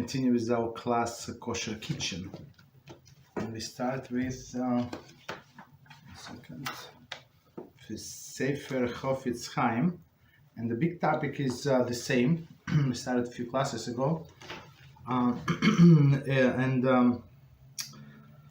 continue with our class Kosher Kitchen. And we start with Sefer Chofetz Chaim, and the big topic is the same. We started a few classes ago,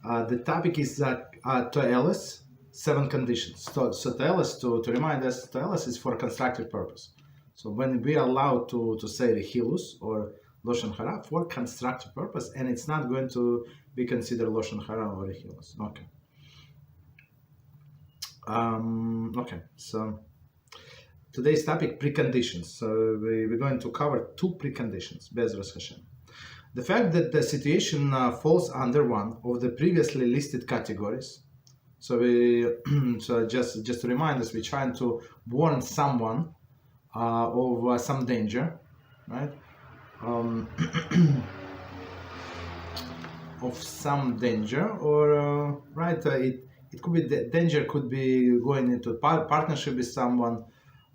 the topic is Toelis, 7 conditions. So Toelis, to remind us, Toelis is for constructive purpose. So when we are allowed to say Rehilus or Lashon Hara for constructive purpose, and it's not going to be considered Lashon Hara or Rehilus. Okay. So today's topic, preconditions. So we're going to cover 2 preconditions, Beezrat HaShem. The fact that the situation falls under one of the previously listed categories. So just to remind us, we're trying to warn someone of some danger, right? Of some danger, or right? It could be the danger could be going into partnership with someone,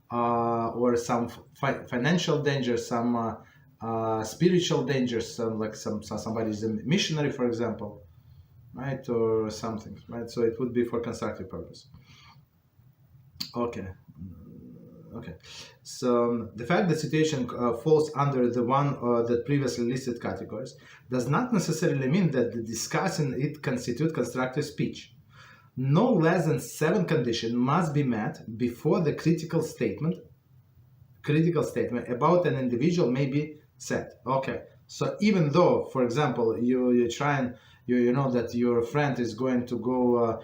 or some financial danger, some spiritual danger, somebody is a missionary, for example, right, or something, right? So it would be for constructive purpose. Okay. So the fact that situation falls under the one that previously listed categories does not necessarily mean that the discussing it constitutes constructive speech. No less than 7 conditions must be met before the critical statement about an individual may be said. Okay. So even though, for example, you know that your friend is going to go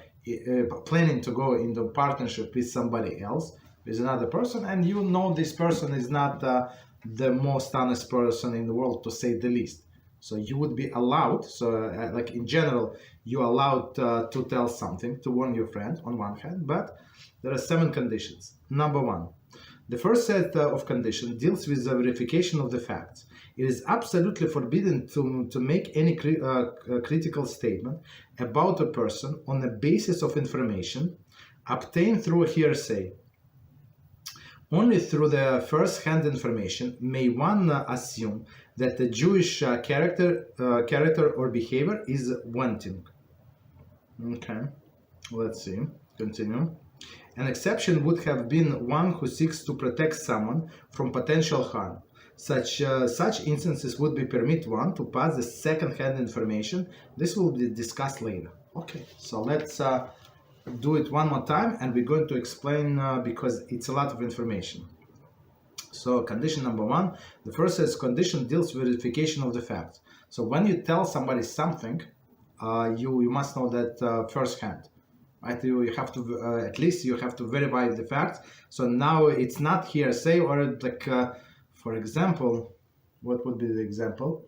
planning to go into partnership with somebody else, with another person, and you know this person is not the most honest person in the world, to say the least. So you would be allowed, like in general, you're allowed to tell something, to warn your friend on one hand, but there are 7 conditions. Number 1, the first set of conditions deals with the verification of the facts. It is absolutely forbidden to make any critical statement about a person on the basis of information obtained through hearsay. Only through the first-hand information may one assume that the Jewish character or behavior is wanting. Okay, let's see. Continue. An exception would have been one who seeks to protect someone from potential harm. Such instances would be permit one to pass the second-hand information. This will be discussed later. Okay, so let's do it one more time, and we're going to explain because it's a lot of information. So condition number 1, the first condition deals with verification of the facts. So when you tell somebody something, you must know that firsthand, right? You have to at least you have to verify the facts. So now it's not hearsay, or like for example, what would be the example?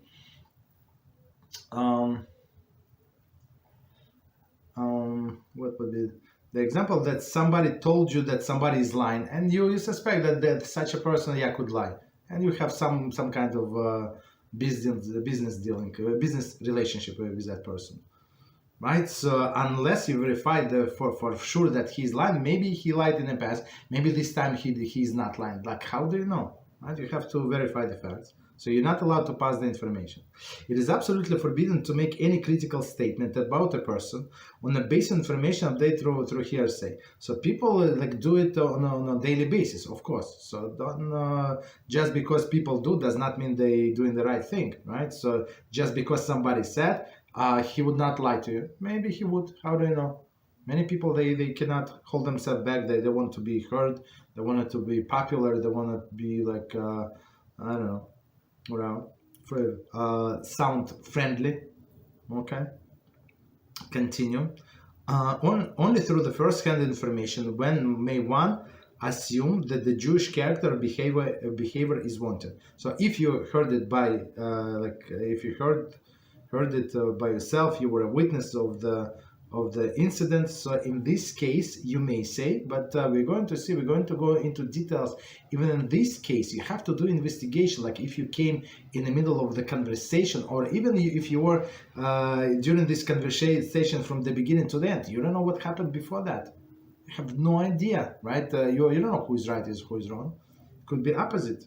What would be the example? That somebody told you that somebody is lying, and you suspect that such a person could lie, and you have some kind of business dealing, business relationship with that person, right? So unless you verify for sure that he's lying, maybe he lied in the past, maybe this time he's not lying. Like, how do you know? Right? You have to verify the facts. So you're not allowed to pass the information. It is absolutely forbidden to make any critical statement about a person on the basis of information obtained through hearsay. So people do it on a daily basis, of course. So don't just because people do does not mean they doing the right thing, right? So just because somebody said he would not lie to you, maybe he would. How do you know? Many people they cannot hold themselves back. They want to be heard. They want to be popular. They want to be like I don't know. Sound friendly. Okay, continue. Only through the first-hand information when may one assume that the Jewish character or behavior is wanted. So if you heard it by if you heard it by yourself, you were a witness of the incident. So in this case you may say, but we're going to go into details. Even in this case you have to do investigation, like if you came in the middle of the conversation, or even if you were during this conversation from the beginning to the end, you don't know what happened before that. You have no idea, right? You don't know who is right, who is wrong. Could be opposite.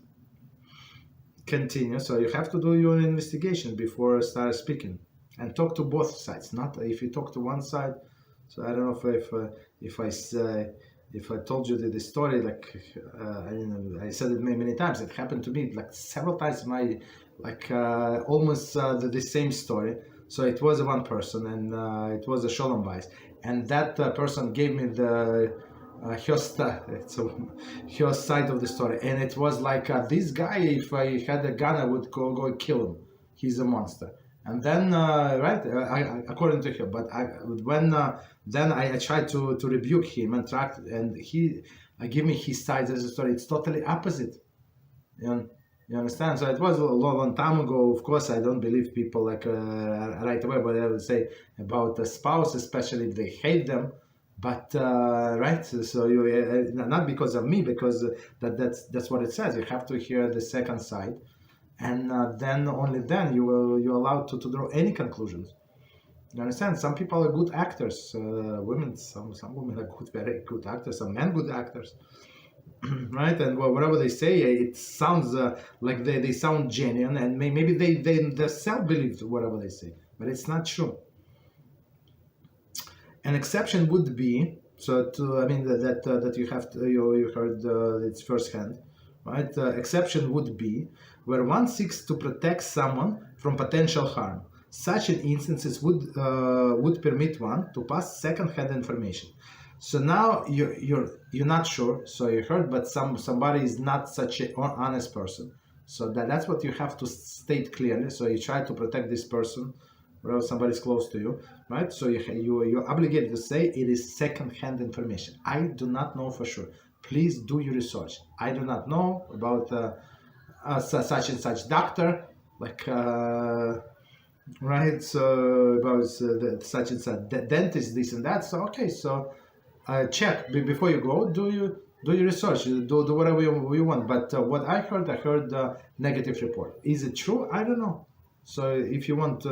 continue. So you have to do your investigation before start speaking, and talk to both sides. Not if you talk to one side. So I don't know if I told you the story, like I said it many times. It happened to me like several times. Almost the same story. So it was one person, and it was a shalom bayis, and that person gave me the her side of the story, and it was like this guy. If I had a gun, I would go kill him. He's a monster. And then, according to her, but then I tried to rebuke him and he gave me his side of the story. It's totally opposite. You understand? So it was a long time ago. Of course, I don't believe people like right away, but I would say about the spouse, especially if they hate them. But right, so you not because of me, because that's what it says. You have to hear the second side. And then only then you're allowed to draw any conclusions. You understand? Some people are good actors. Women, some women are very good actors. Some men good actors, right? And whatever they say, it sounds like they sound genuine, and maybe they themselves believe whatever they say, but it's not true. An exception would be that you have to, you heard it's firsthand. Right? Exception would be where one seeks to protect someone from potential harm. Such an instances would permit one to pass second-hand information. So now you're not sure. So you heard, but somebody is not such an honest person. So that's what you have to state clearly. So you try to protect this person, or somebody's close to you, right? So you're obligated to say it is second-hand information. I do not know for sure. Please do your research. I do not know about such and such doctor, right? So about such and such dentist, this and that. So okay, so check before you go. Do your research. Do whatever you want. But what I heard negative report. Is it true? I don't know. So if you want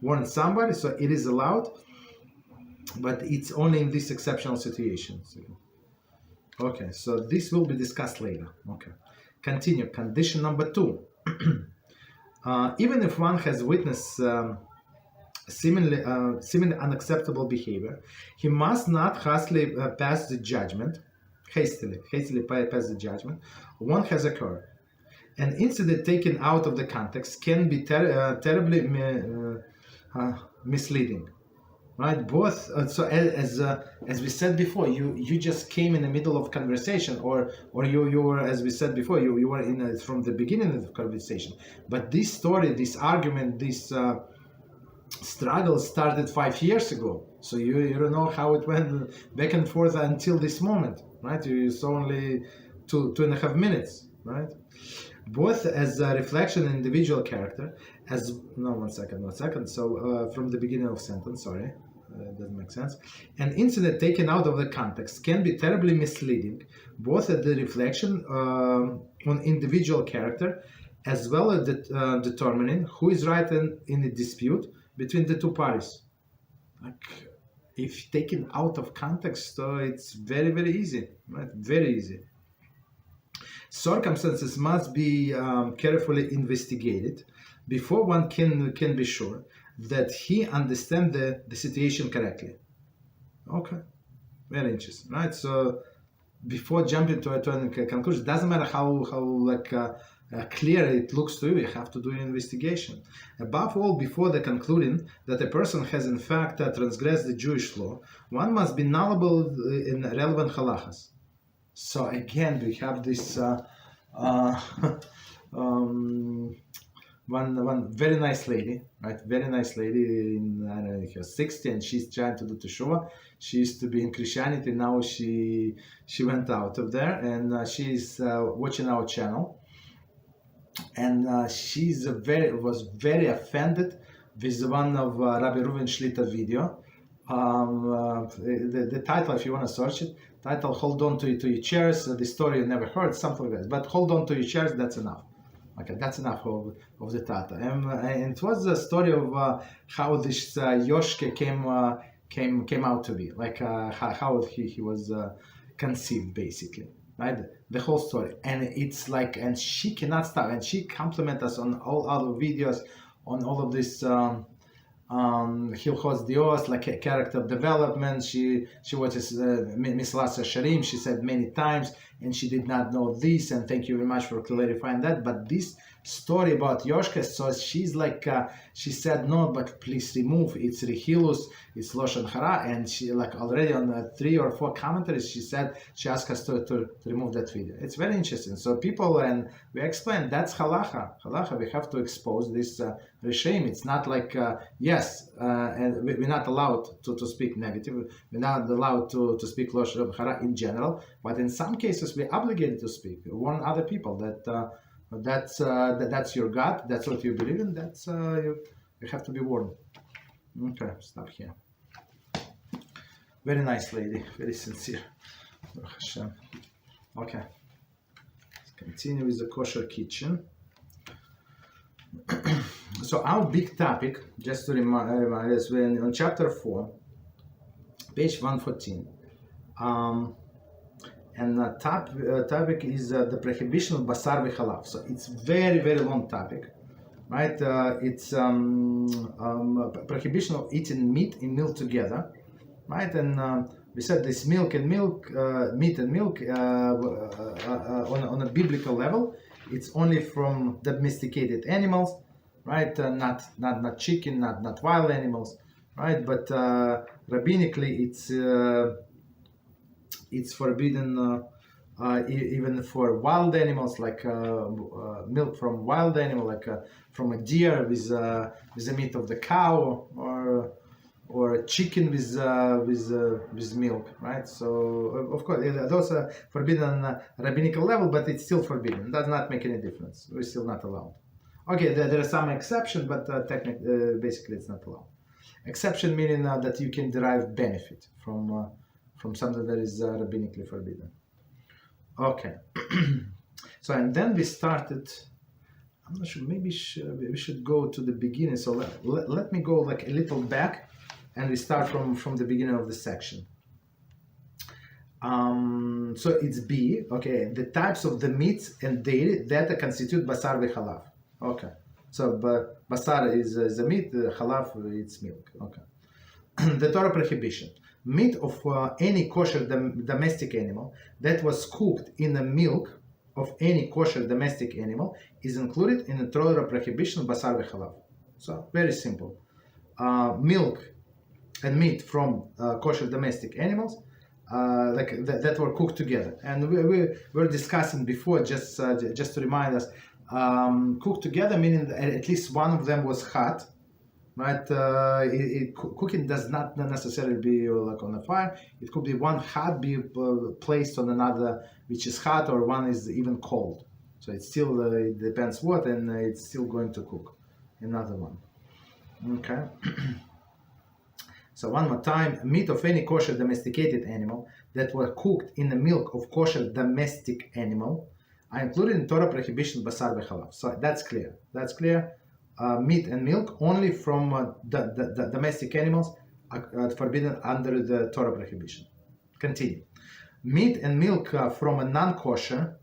warn somebody, so it is allowed. But it's only in these exceptional situations. Okay, so this will be discussed later. Okay, continue. Condition number 2. Even if one has witnessed seemingly unacceptable behavior, he must not hastily pass the judgment. Hastily pass the judgment. One has occurred. An incident taken out of the context can be terribly misleading. Right, both. So as we said before, you just came in the middle of conversation, or you were, as we said before, you were from the beginning of the conversation. But this story, this argument, this struggle started 5 years ago. So you don't know how it went back and forth until this moment, right? You saw only two and a half minutes, right? Both as a reflection on individual character, one second. So from the beginning of sentence, sorry. Doesn't make sense. An incident taken out of the context can be terribly misleading, both at the reflection on individual character, as well as determining who is right in a dispute between the two parties. Like, if taken out of context, it's very, very easy, right? Very easy. Circumstances must be carefully investigated before one can be sure that he understands the situation correctly. Okay, very interesting, right? So before jumping to a conclusion, doesn't matter how clear it looks to you, you have to do an investigation. Above all, before the concluding that a person has in fact transgressed the Jewish law, one must be knowledgeable in relevant halachas. So again, we have this one very nice lady, right? Very nice lady in her 60s, and she's trying to do teshuvah. She used to be in Christianity. Now she went out of there, and she's watching our channel. And she was very offended with one of Rabbi Reuven Shlita video. The title, if you want to search it, title "Hold on to your chairs." The story you never heard, something like that. But hold on to your chairs. That's enough. Okay, that's enough of the title. And it was a story of how this Yoshke came out to be, like how he was conceived, basically. right? The whole story, and it's like, and she cannot stop, and she compliments us on all other videos, on all of this Hilchos Dios, like character development. She watches Mislas Sharim. She said many times, and she did not know this. And thank you very much for clarifying that. But this story about Yoshka, so she's like, she said no, but please remove. It's Rehilus, it's Loshan Hara, and she like already on 3 or 4 commentaries, she said she asked us to remove that video. It's very interesting. So people, and we explained that's Halachah. Halachah, we have to expose this Rishaim. It's not like yes, and we're not allowed to speak negative. We're not allowed to speak Loshan Hara in general, but in some cases we're obligated to speak, warn other people that. That's your God. That's what you believe in. That's you have to be warned. Okay, stop here. Very nice lady, very sincere. HaShem. Okay, let's continue with the kosher kitchen. So our big topic, just to remind us, when on chapter 4, page 114. And the topic is the prohibition of Basar v'chalav. So it's very, very long topic, right? It's prohibition of eating meat and milk together, right? And we said this meat and milk, on a biblical level, it's only from domesticated animals, right? Not chicken, not wild animals, right? But rabbinically, it's forbidden even for wild animals, like milk from wild animal, like from a deer with the meat of the cow, or a chicken with milk, right? So of course those are forbidden on rabbinical level, but it's still forbidden. It does not make any difference. We're still not allowed. Okay, there are some exceptions, but technically, basically, it's not allowed. Exception meaning that you can derive benefit from something that is rabbinically forbidden. Okay. So, and then we started, I'm not sure, maybe we should go to the beginning. So let me go like a little back, and we start from the beginning of the section. So it's B, okay, the types of the meats and dairy that constitute Basar v'chalav. Okay. So Basar is the meat, Halav, it's milk. Okay. The Torah prohibition. Meat of any kosher domestic animal that was cooked in the milk of any kosher domestic animal is included in the Torah prohibition Basar v'chalav. So very simple. Milk and meat from kosher domestic animals like that were cooked together. And we were discussing before, just to remind us, cooked together meaning at least one of them was hot. Right, cooking does not necessarily be like on a fire. It could be one hot be placed on another which is hot, or one is even cold. So it still it depends what, and it's still going to cook. Another one. Okay. So one more time, meat of any kosher domesticated animal that were cooked in the milk of kosher domestic animal are included in Torah prohibition Basar v'chalav. So that's clear. That's clear. Meat and milk only from the domestic animals are forbidden under the Torah prohibition. Continue. Meat and milk from a non-kosher,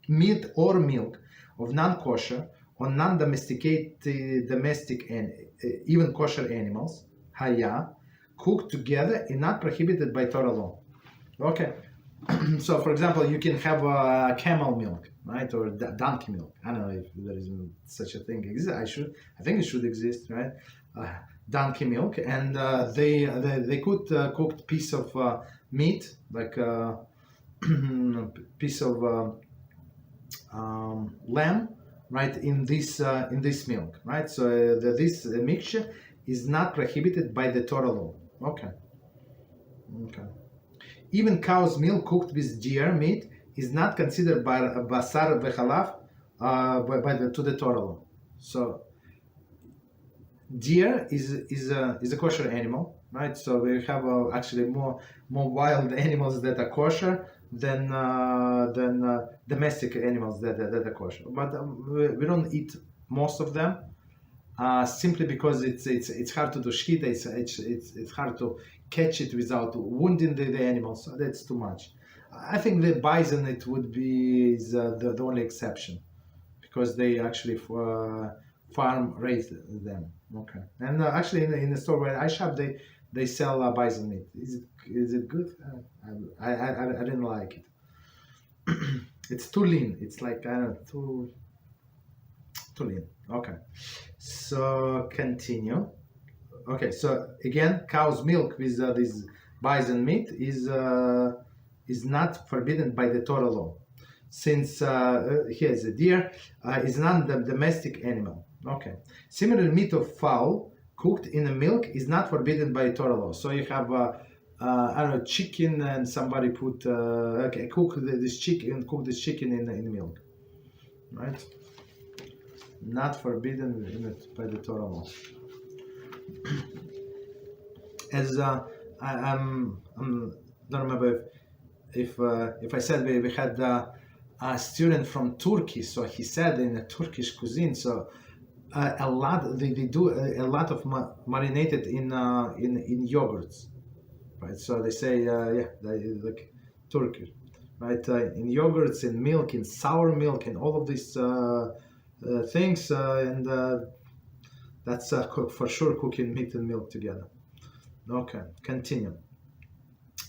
meat or milk of non-kosher or non-domesticated domestic and even kosher animals, haya, cooked together and not prohibited by Torah law. Okay. So, for example, you can have camel milk, right, or donkey milk. I don't know if there is such a thing exists. I think it should exist, right? Donkey milk, and they could cooked piece of meat, like piece of lamb, right, in this milk, right? So this mixture is not prohibited by the Torah law. Okay. Okay. Even cow's milk cooked with deer meat is not considered by Basar v'chalav to the Torah law. So deer is a kosher animal, right? So we have actually more wild animals that are kosher than domestic animals that are kosher. But we don't eat most of them. Simply because it's hard to do shchita, it's hard to catch it without wounding the animals, so that's too much. I think the bison it would be the only exception, because they actually farm raise them. Okay, and actually in the store where I shop, they sell bison meat. Is it good? I didn't like it. It's too lean. It's like, I don't know, too lean. Okay, so continue. Okay, so again, cow's milk with this bison meat is not forbidden by the Torah law, since here's a deer is not the domestic animal. Okay, similar meat of fowl cooked in the milk is not forbidden by Torah law. So you have I don't know, chicken, and somebody put cook this chicken in milk, right? Not forbidden by the Torah law. As I'm don't remember if I said we had a student from Turkey, so he said in the Turkish cuisine, so a lot they do a lot of marinated in yogurts, right? So they say like Turkey, right? In yogurts, in milk, in sour milk, and all of these things, and that's for sure cooking meat and milk together. Okay, continue.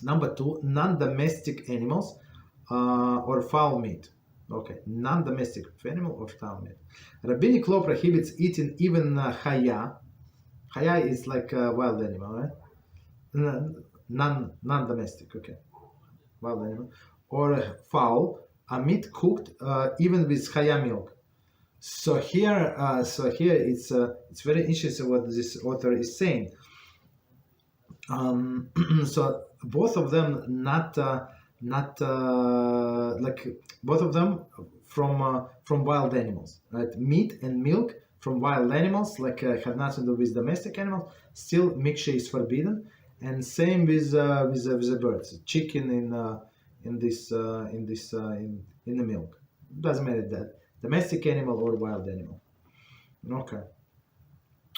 Number 2, non-domestic animals or fowl meat. Okay, non-domestic animal or fowl meat. Rabbinic law prohibits eating even chaya. Chaya is like a wild animal, right? Non-domestic, okay. Wild animal. Or fowl, a meat cooked even with chaya milk. So here it's very interesting what this author is saying. So both of them not like both of them from wild animals, right? Meat and milk from wild animals, like have nothing to do with domestic animals. Still, mixture is forbidden, and same with the birds. Chicken in the milk. Doesn't matter that domestic animal or wild animal. Okay.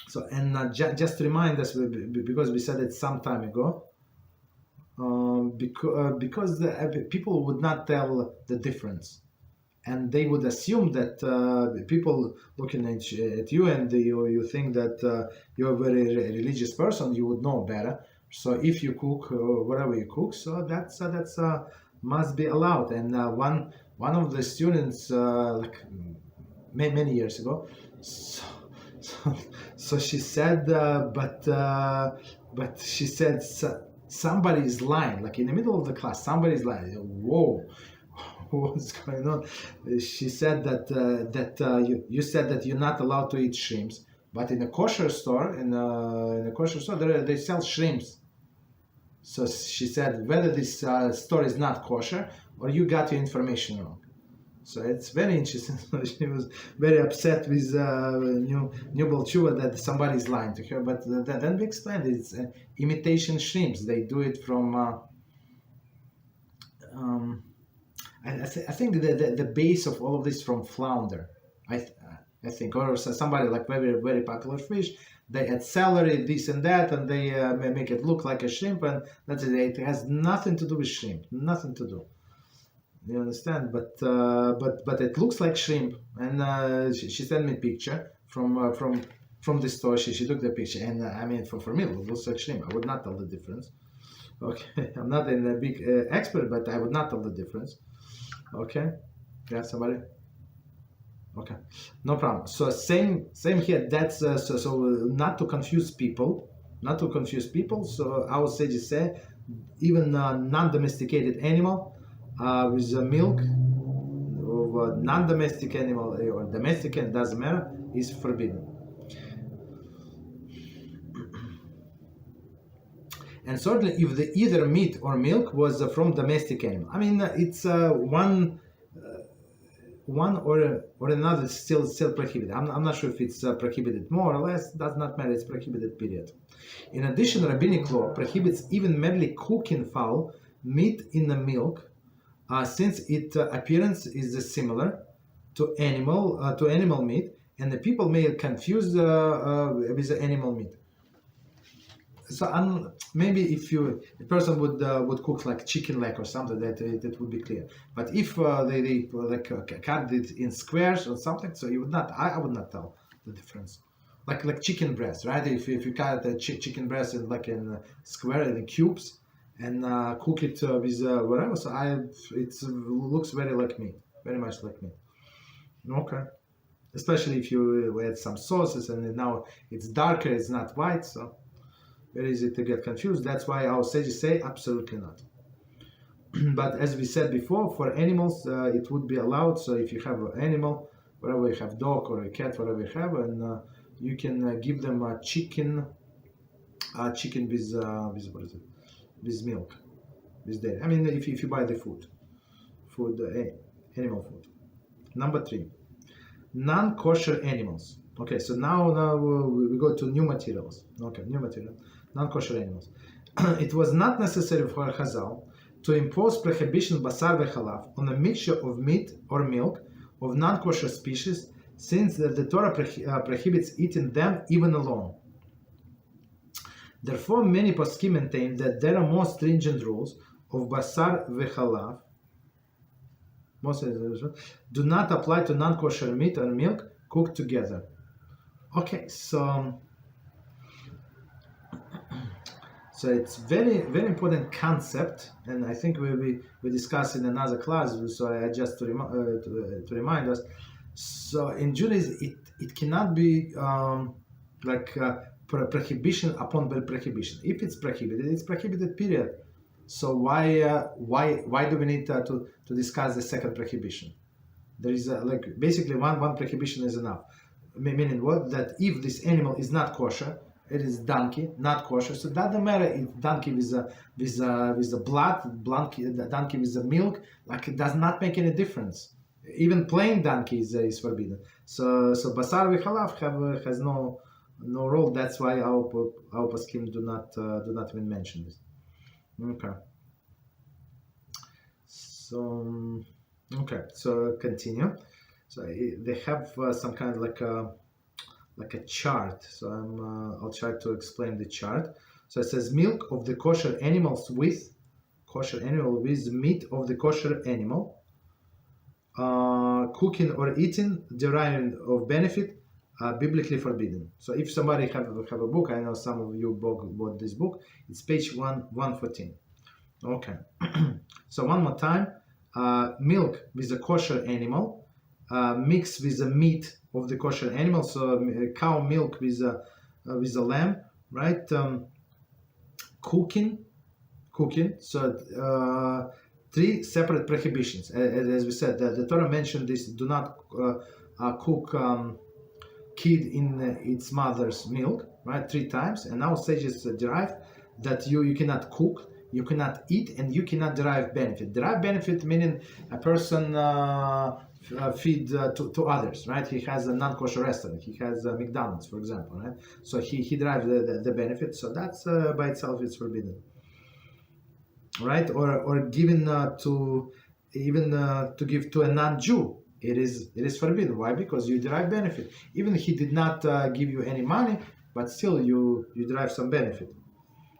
So, and just to remind us, because we said it some time ago, because people would not tell the difference, and they would assume that people looking at you and you think that you're a very religious person, you would know better. So if you cook whatever you cook, so that's must be allowed. And one of the students like many years ago, so she said, but she said somebody is lying. Like in the middle of the class, somebody is lying. Whoa, what's going on? She said that you said that you're not allowed to eat shrimps, but in a kosher store, in a kosher store, they sell shrimps. So she said whether this store is not kosher or you got your information wrong. So it's very interesting. She was very upset with new Balchuva that somebody is lying to her. But then we explained it's imitation shrimps. They do it from. I think the base of all of this from flounder. I think, or somebody like very very popular fish. They add celery, this and that, and they make it look like a shrimp, and that's it. It has nothing to do with shrimp. Nothing to do. You understand? But it looks like shrimp, and she sent me a picture from the store. She took the picture, and I mean for me it looks like shrimp. I would not tell the difference. Okay, I'm not a big expert, but I would not tell the difference. Okay, yeah, somebody. Okay, no problem. So same here. That's so not to confuse people. Not to confuse people. So our sages say even non-domesticated animal. With the milk of a non-domestic animal or domestic animal, doesn't matter, is forbidden. And certainly if the either meat or milk was from domestic animal, I mean it's one or another is still prohibited. I'm not sure if it's prohibited more or less. Does not matter. It's prohibited, period. In addition, rabbinic law prohibits even merely cooking fowl meat in the milk. Since its appearance is similar to animal meat, and the people may confuse with the animal meat. So maybe if a person would cook like chicken leg or something, that would be clear. But if they cut it in squares or something, so you would not. I would not tell the difference. Like chicken breast, right? If you cut the chicken breast in square in cubes and cook it with whatever, so it looks very like meat, very much like meat. Okay. Especially if you add some sauces and now it's darker, it's not white, so very easy to get confused. That's why our sages say absolutely not. But as we said before, for animals it would be allowed. So if you have an animal, whatever you have, dog or a cat, whatever you have, and you can give them a chicken with what is it? With milk, with dairy. I mean, if you buy the food, animal food. Number 3. Non-kosher animals. Okay, so now we go to new materials. Okay, new material. Non-kosher animals. It was not necessary for Chazal to impose prohibition Basar v'chalav on a mixture of meat or milk of non-kosher species, since the Torah prohibits eating them even alone. Therefore, many poskim maintain that there are more stringent rules of Basar v'chalav do not apply to non-kosher meat or milk cooked together. Okay, so it's very, very important concept, and I think we discussed in another class. So I just to remind us. So in Judaism, it cannot be prohibition upon prohibition. If it's prohibited. Period. So why do we need to discuss the second prohibition? There is basically one prohibition is enough. Meaning what? That if this animal is not kosher, it is donkey, not kosher. So that doesn't matter if donkey with the blood, donkey with the milk, it does not make any difference. Even plain donkey is forbidden. So basar v'chalav has no role. That's why our poskim do not even mention this. Okay. So continue. So they have some kind of like a chart. So I'll try to explain the chart. So it says milk of the kosher animals with meat of the kosher animal, cooking or eating deriving of benefit, biblically forbidden. So if somebody have a book, I know some of you bought this book. It's page 114. Okay. So one more time, milk with a kosher animal mixed with the meat of the kosher animal. So cow milk with a lamb, right? Cooking. So 3 separate prohibitions. As we said, the Torah mentioned this: do not cook kid in its mother's milk, right? 3 times. And now sages derive that you cannot cook, you cannot eat, and you cannot derive benefit. Derive benefit meaning a person feed to others, right? He has a non-kosher restaurant, he has McDonald's, for example, right? So he derives the benefit. So that's by itself is forbidden, right? Or given to give to a non-Jew. It is forbidden. Why? Because you derive benefit. Even he did not give you any money, but still you derive some benefit.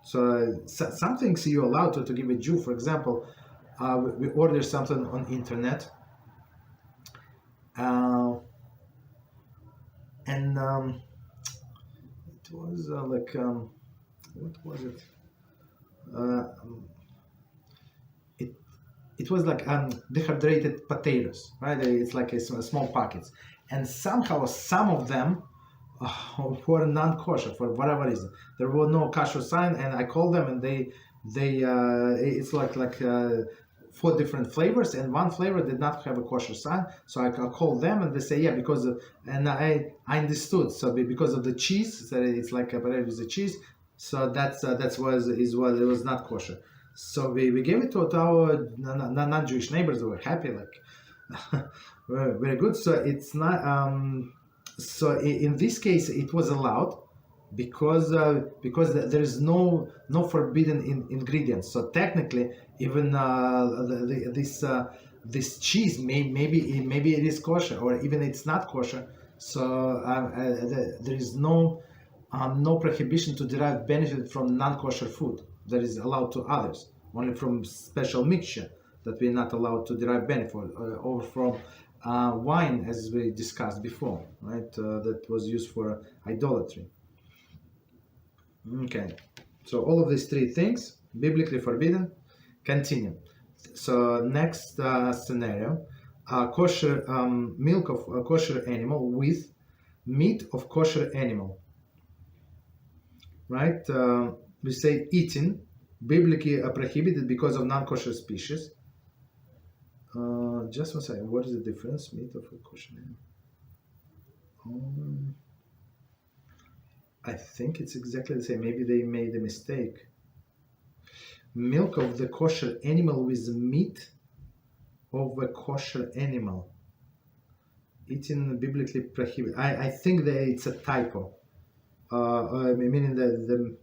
So some things you're allowed to give a Jew. For example, we order something on internet, and it was what was it? It was like dehydrated potatoes, right? It's like a small packets, and somehow some of them were non-kosher for whatever reason. There was no kashrut sign, and I called them, and they it's like 4 different flavors, and one flavor did not have a kosher sign. So I called them, and they say and I understood. So because of the cheese, so it's like a potatoes with the cheese. So that's was it was not kosher. So we gave it to our non-Jewish neighbors. They were happy, very good. So it's not. So in this case, it was allowed because there is no forbidden ingredients. So technically, even this cheese maybe it is kosher, or even it's not kosher. So there is no no prohibition to derive benefit from non-kosher food that is allowed to others, only from special mixture that we're not allowed to derive benefit, or from wine, as we discussed before, right? That was used for idolatry. Okay, so all of these three things, biblically forbidden. Continue. So next scenario, kosher milk of a kosher animal with meat of kosher animal. Right? We say eating, biblically prohibited because of non-kosher species. Just one second. What is the difference? Meat of a kosher animal. I think it's exactly the same. Maybe they made a mistake. Milk of the kosher animal with meat of a kosher animal. Eating biblically prohibited. I think that it's a typo. Meaning that the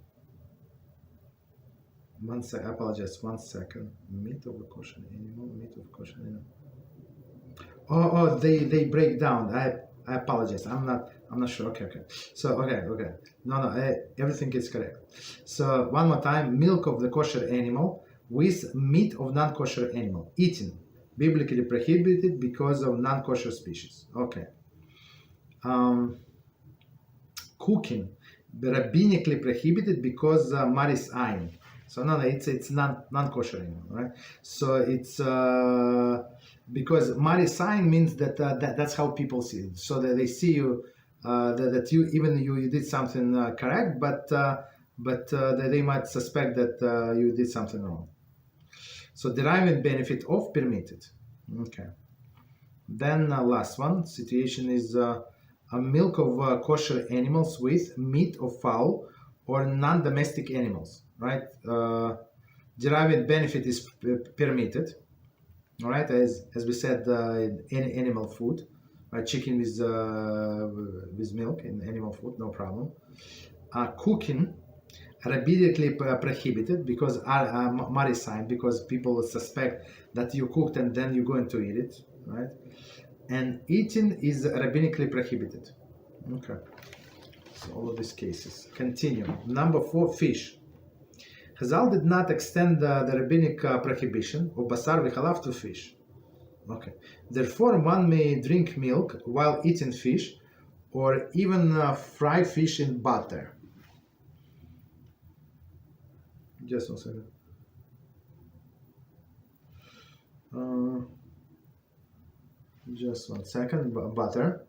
one second. I apologize. 1 second. Meat of a kosher animal. Meat of kosher animal. Oh, they break down. I apologize. I'm not sure. Okay. So okay. No, everything is correct. So one more time. Milk of the kosher animal with meat of non-kosher animal. Eating biblically prohibited because of non-kosher species. Okay. Cooking rabbinically prohibited because maris ayin. So no, it's non-kosher animal, right? So it's because maris ayin means that that's how people see it. So that they see you that you did something correct, but they might suspect that you did something wrong. So deriving benefit of permitted. Okay. Then last one situation is a milk of kosher animals with meat of fowl or non-domestic animals, right? Deriving benefit is permitted, all right? As we said, in animal food, right? Chicken with milk in animal food, no problem. Cooking rabbinically prohibited because maricide, because people suspect that you cooked and then you're going to eat it, right? And eating is rabbinically prohibited. Okay. So all of these cases. Continue. Number 4, fish. Chazal did not extend the rabbinic prohibition of Basar v'chalav to fish. Okay. Therefore, one may drink milk while eating fish, or even fry fish in butter. Just 1 second. Just 1 second. Butter.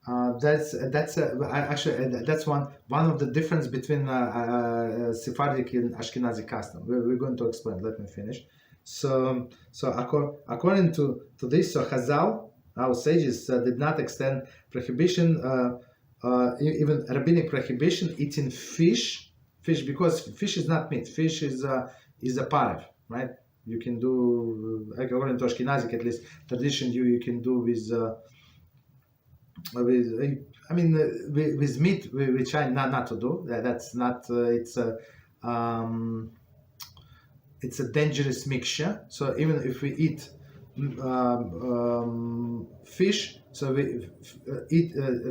That's one of the difference between Sephardic and Ashkenazi custom. We're going to explain. Let me finish. So according to this, so Chazal, our sages, did not extend prohibition, even rabbinic prohibition, eating fish because fish is not meat. Fish is a parve, right? You can do, according to Ashkenazic at least tradition, you can do with meat, we try not to do. That's not. It's a dangerous mixture. So even if we eat fish, so we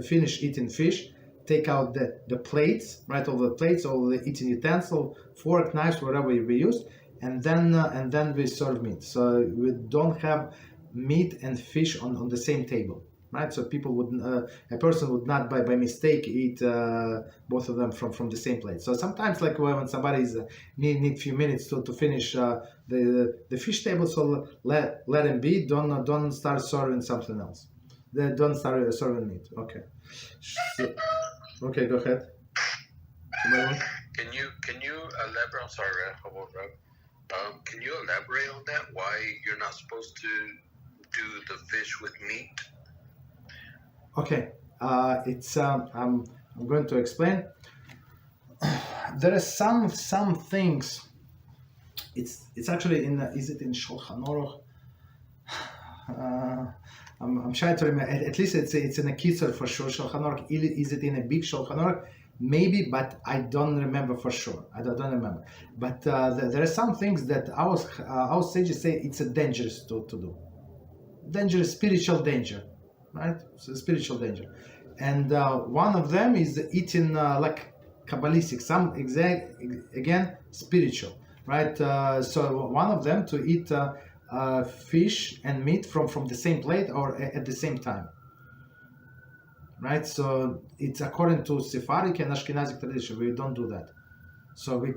finish eating fish, take out the plates, right? All the plates, all the eating utensil, fork, knives, whatever we use, and then we serve meat. So we don't have meat and fish on the same table. Right, so people would, a person would not by mistake eat both of them from the same plate. So sometimes, like when somebody's need few minutes to finish the fish table, so let him be. Don't start serving something else. Don't start serving meat. Okay. So, okay, go ahead. Can you elaborate? I'm sorry, Rob. Can you elaborate on that? Why you're not supposed to do the fish with meat? Okay, it's I'm going to explain. There are some things. It's actually in is it in Shulchan Aruch? I'm trying to remember. At least it's in a Kitzur for sure. Shulchan Aruch. Is it in a big Shulchan Aruch? Maybe, but I don't remember for sure. I don't remember. But there are some things that our sages say it's a dangerous to do. Dangerous, spiritual danger. Right, so spiritual danger, and one of them is eating like Kabbalistic, some again spiritual, right? So one of them to eat fish and meat from the same plate or at the same time, right? So it's according to Sephardic and Ashkenazic tradition. We don't do that. So we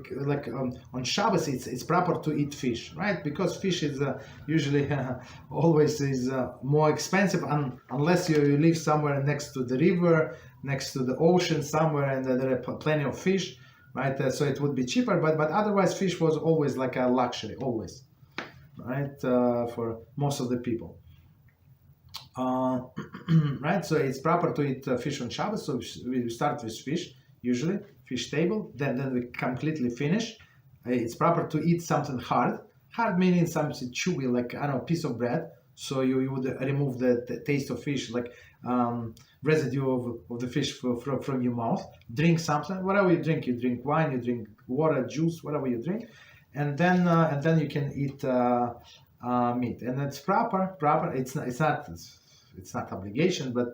on Shabbos it's proper to eat fish, right? Because fish is usually always is more expensive unless you live somewhere next to the river, next to the ocean somewhere, and there are plenty of fish, right? So it would be cheaper, but otherwise fish was always like a luxury, always, right? For most of the people. Right, so it's proper to eat fish on Shabbos. So we start with fish, usually fish table. Then we completely finish. It's proper to eat something hard. Hard meaning something chewy, like I don't know, piece of bread. So you would remove the taste of fish, like residue of the fish from your mouth. Drink something, whatever you drink. You drink wine, you drink water, juice, whatever you drink, and then you can eat meat. And it's proper. It's not obligation, but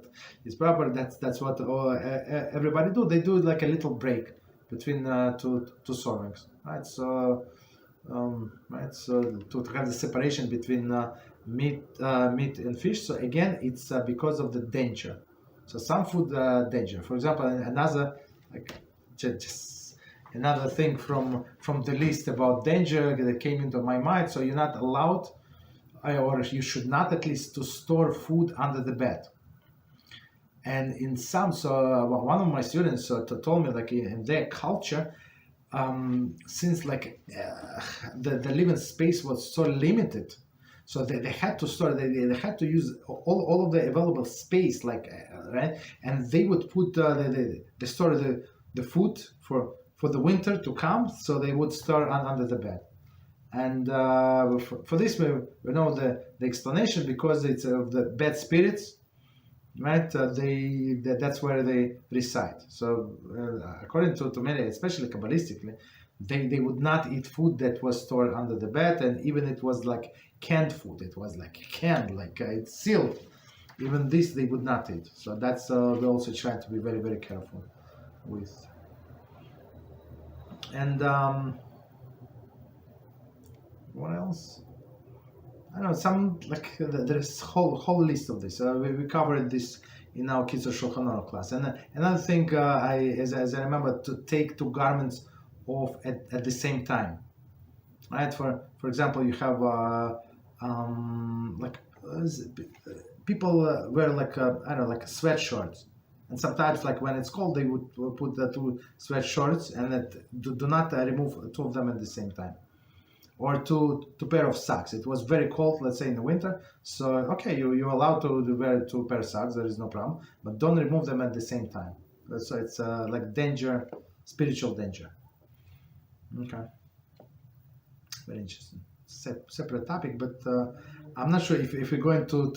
it's proper. That's what everybody do. They do like a little break between two servings, right? So so to have the separation between meat and fish. So again, it's because of the danger. So some food danger. For example, another just another thing from the list about danger that came into my mind. So you're not allowed, or you should not at least, to store food under the bed. And in some, so one of my students told me, like in their culture, since like the living space was so limited, so they had to store, they had to use all of the available space, like right, and they would put they store the food for the winter to come, so they would store under the bed. And for this we know the explanation, because it's of the bad spirits, right? That's where they reside. So according to many, especially Kabbalistically, they would not eat food that was stored under the bed, and even it was like canned food. It was like canned, like it's sealed. Even this they would not eat. So that's we also try to be very, very careful with. And what else? I don't know, some like there's whole list of this. We covered this in our Kitzur Shulchan Aruch class. And another thing, as I remember, to take two garments off at the same time, right? For example, you have like people wear like I don't know, like sweatshirts, and sometimes like when it's cold, they would put the two sweatshirts and do not remove two of them at the same time. Or two pair of socks. It was very cold, let's say in the winter. So okay, you're allowed to wear two pair of socks. There is no problem, but don't remove them at the same time. So it's like danger, spiritual danger. Okay, very interesting. Separate topic, but I'm not sure if we're going to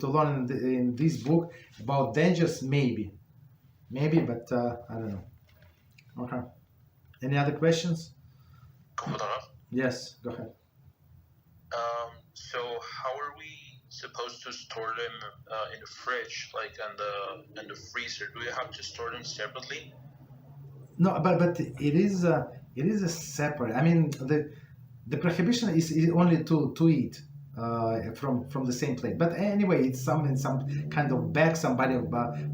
learn in this book about dangers. Maybe, but I don't know. Okay. Any other questions? Yes, go ahead. So how are we supposed to store them in the fridge, like in the freezer? Do we have to store them separately? No, but it is a separate. I mean, the prohibition is only to eat from the same plate. But anyway, it's in some kind of bag, somebody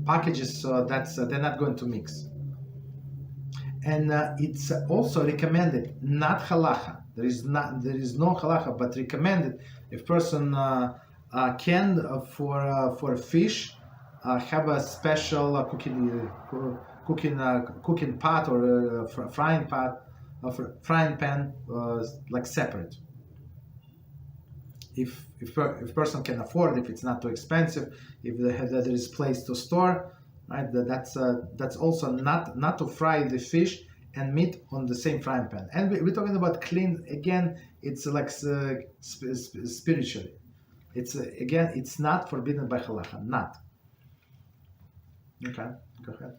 packages, so that's they're not going to mix. And it's also recommended, not halacha. There is no halacha, but recommended if person can for fish have a special cooking pot or frying pan like separate. If person can afford, if it's not too expensive, if there is place to store, right? That's also not to fry the fish and meat on the same frying pan. And we're talking about clean. Again, it's like spiritually. It's not forbidden by halacha. Not. Okay, go ahead.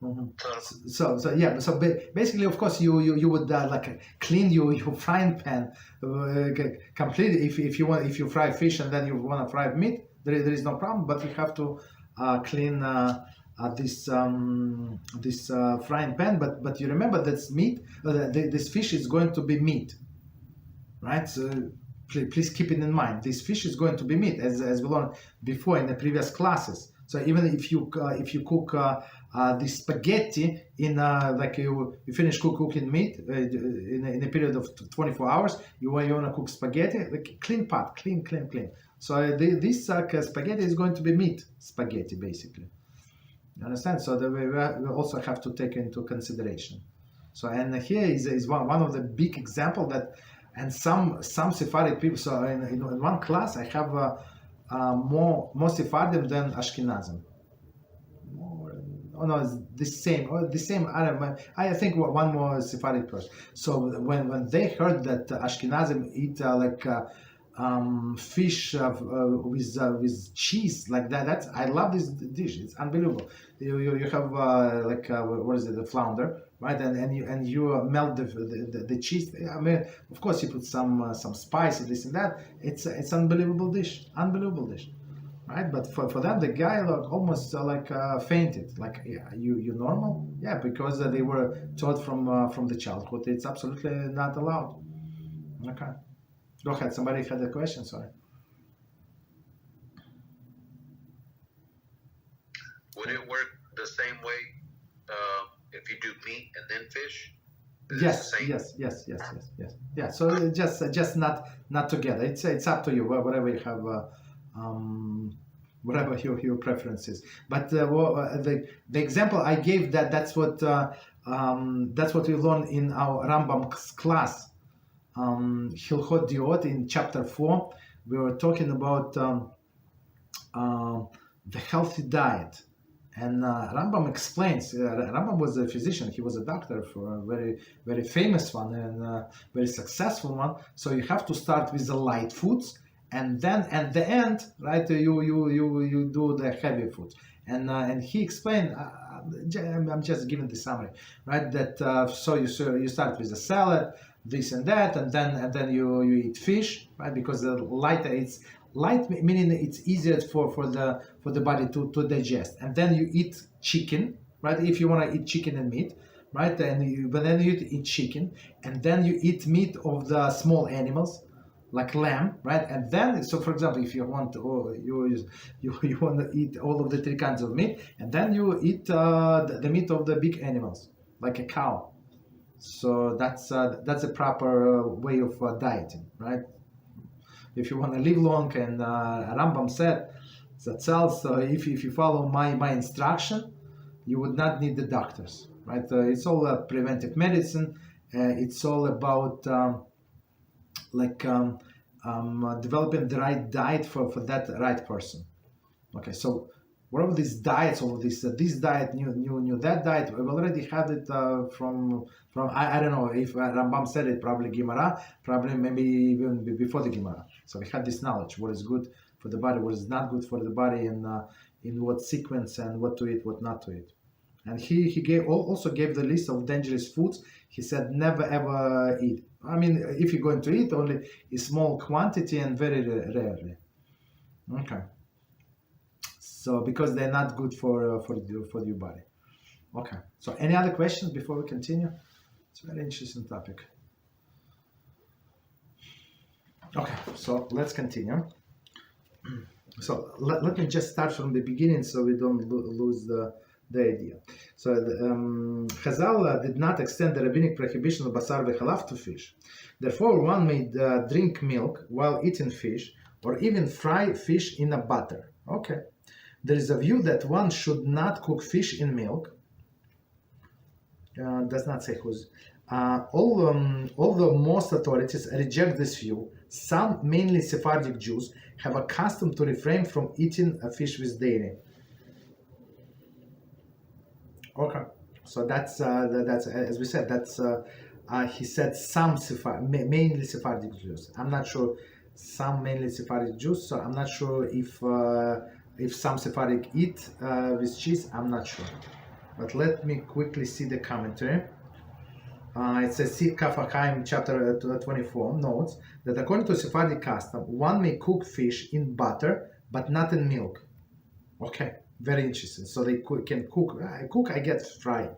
Mm-hmm. So yeah. So basically, of course, you would like clean your frying pan completely. If you fry fish and then you want to fry meat, there is no problem. But you have to clean this frying pan, but you remember that's meat. This fish is going to be meat, right? So please keep it in mind. This fish is going to be meat, as we learned before in the previous classes. So even if you cook the spaghetti in like you finish cooking meat in a period of 24 hours, you want to cook spaghetti, like clean pot, clean. So this spaghetti is going to be meat spaghetti basically. You understand? So we also have to take into consideration. So and here is one of the big example that, and some Sephardic people. So in one class I have more Sephardim than Ashkenazim. It's the same. I think one more Sephardic person. So when they heard that Ashkenazim eat fish with cheese like that, I love this dish. It's unbelievable. You have what is it, the flounder, right? And you melt the cheese. I mean, of course you put some spice, this and that. It's unbelievable dish, right? But for them, the guy almost fainted. Like, yeah, you normal? Yeah, because they were taught from the childhood it's absolutely not allowed. Okay. Go ahead. Somebody had a question. Sorry. Would it work the same way if you do meat and then fish? Yes. Yeah. So just not together. It's up to you. Whatever you have, whatever your preference is. But the example I gave, that's what we learned in our Rambam class. Hilchot Diot in chapter 4, we were talking about the healthy diet, and Rambam explains. Rambam was a physician; he was a doctor for a very, very famous one and very successful one. So you have to start with the light foods, and then at the end, right, you do the heavy foods. And he explained. I'm just giving the summary, right? That so you start with a salad, this and that, and then you eat fish, right? Because the lighter, it's light meaning it's easier for the body to digest. And then you eat chicken, right? If you want to eat chicken and meat, right? But then you eat chicken, and then you eat meat of the small animals, like lamb, right? And then, so for example, if you want to, you want to eat all of the three kinds of meat, and then you eat the meat of the big animals, like a cow. So that's a proper way of dieting, right? If you want to live long, and Rambam said that so if you follow my instruction, you would not need the doctors, right? It's all preventive medicine. It's all about developing the right diet for that right person. Okay, so whatever these diets, all of this diet, new that diet, we've already had it from I don't know if Rambam said it, probably Gemara, probably maybe even before the Gemara. So we had this knowledge, what is good for the body, what is not good for the body, and in what sequence, and what to eat, what not to eat. And he also gave the list of dangerous foods. He said never ever eat. I mean, if you're going to eat, only a small quantity and very rarely. Okay. So because they're not good for your body. Okay. So any other questions before we continue? It's a very interesting topic. Okay. So let's continue. So let me just start from the beginning so we don't lose the idea. So Chazal did not extend the rabbinic prohibition of Basar v'Halav to fish. Therefore, one may drink milk while eating fish, or even fry fish in a butter. Okay. There is a view that one should not cook fish in milk. Does not say who's. Although most authorities reject this view, some, mainly Sephardic Jews, have a custom to refrain from eating a fish with dairy. Okay, so that's as we said. That's he said some mainly Sephardic Jews. I'm not sure some mainly Sephardic Jews. So I'm not sure if some Sephardic eat with cheese. I'm not sure. But let me quickly see the commentary. It says Chaim chapter 24 notes that according to Sephardic custom, one may cook fish in butter but not in milk. Okay, Very interesting. So they can cook. I get fry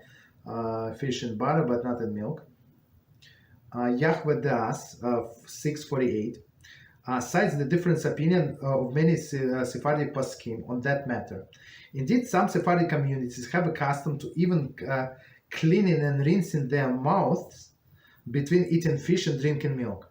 fish in butter, but not in milk. Yahweh Das 648 cites the different opinion of many Sephardic poskim on that matter. Indeed, some Sephardic communities have a custom to even cleaning and rinsing their mouths between eating fish and drinking milk.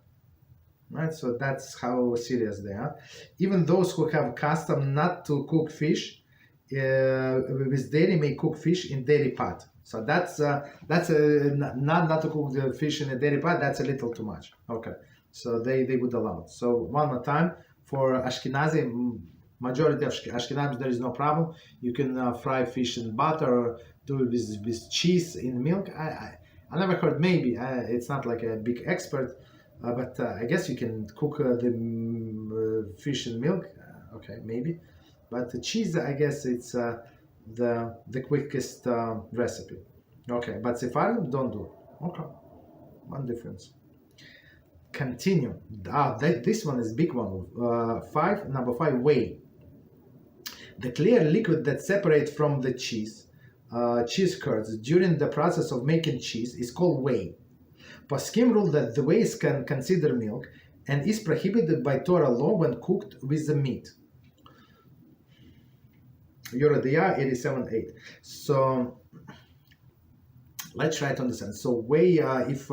Right, so that's how serious they are. Even those who have custom not to cook fish with dairy may cook fish in dairy pot. So that's not to cook the fish in a dairy pot. That's a little too much. Okay, so they would allow it. So one more time, for Ashkenazi, majority of Ashkenazis, there is no problem. You can fry fish in butter or do it with cheese in milk. I never heard, maybe it's not like a big expert, but I guess you can cook the fish in milk. Okay, maybe, but the cheese, I guess it's the quickest recipe. Okay, but Sephardim don't do. Okay, one difference. Continue. This one is big one. Number 5, whey. The clear liquid that separates from the cheese curds during the process of making cheese is called whey. Poskim rule that the whey is considered milk and is prohibited by Torah law when cooked with the meat. Yorediyah 87:8. So let's try to understand. So whey, if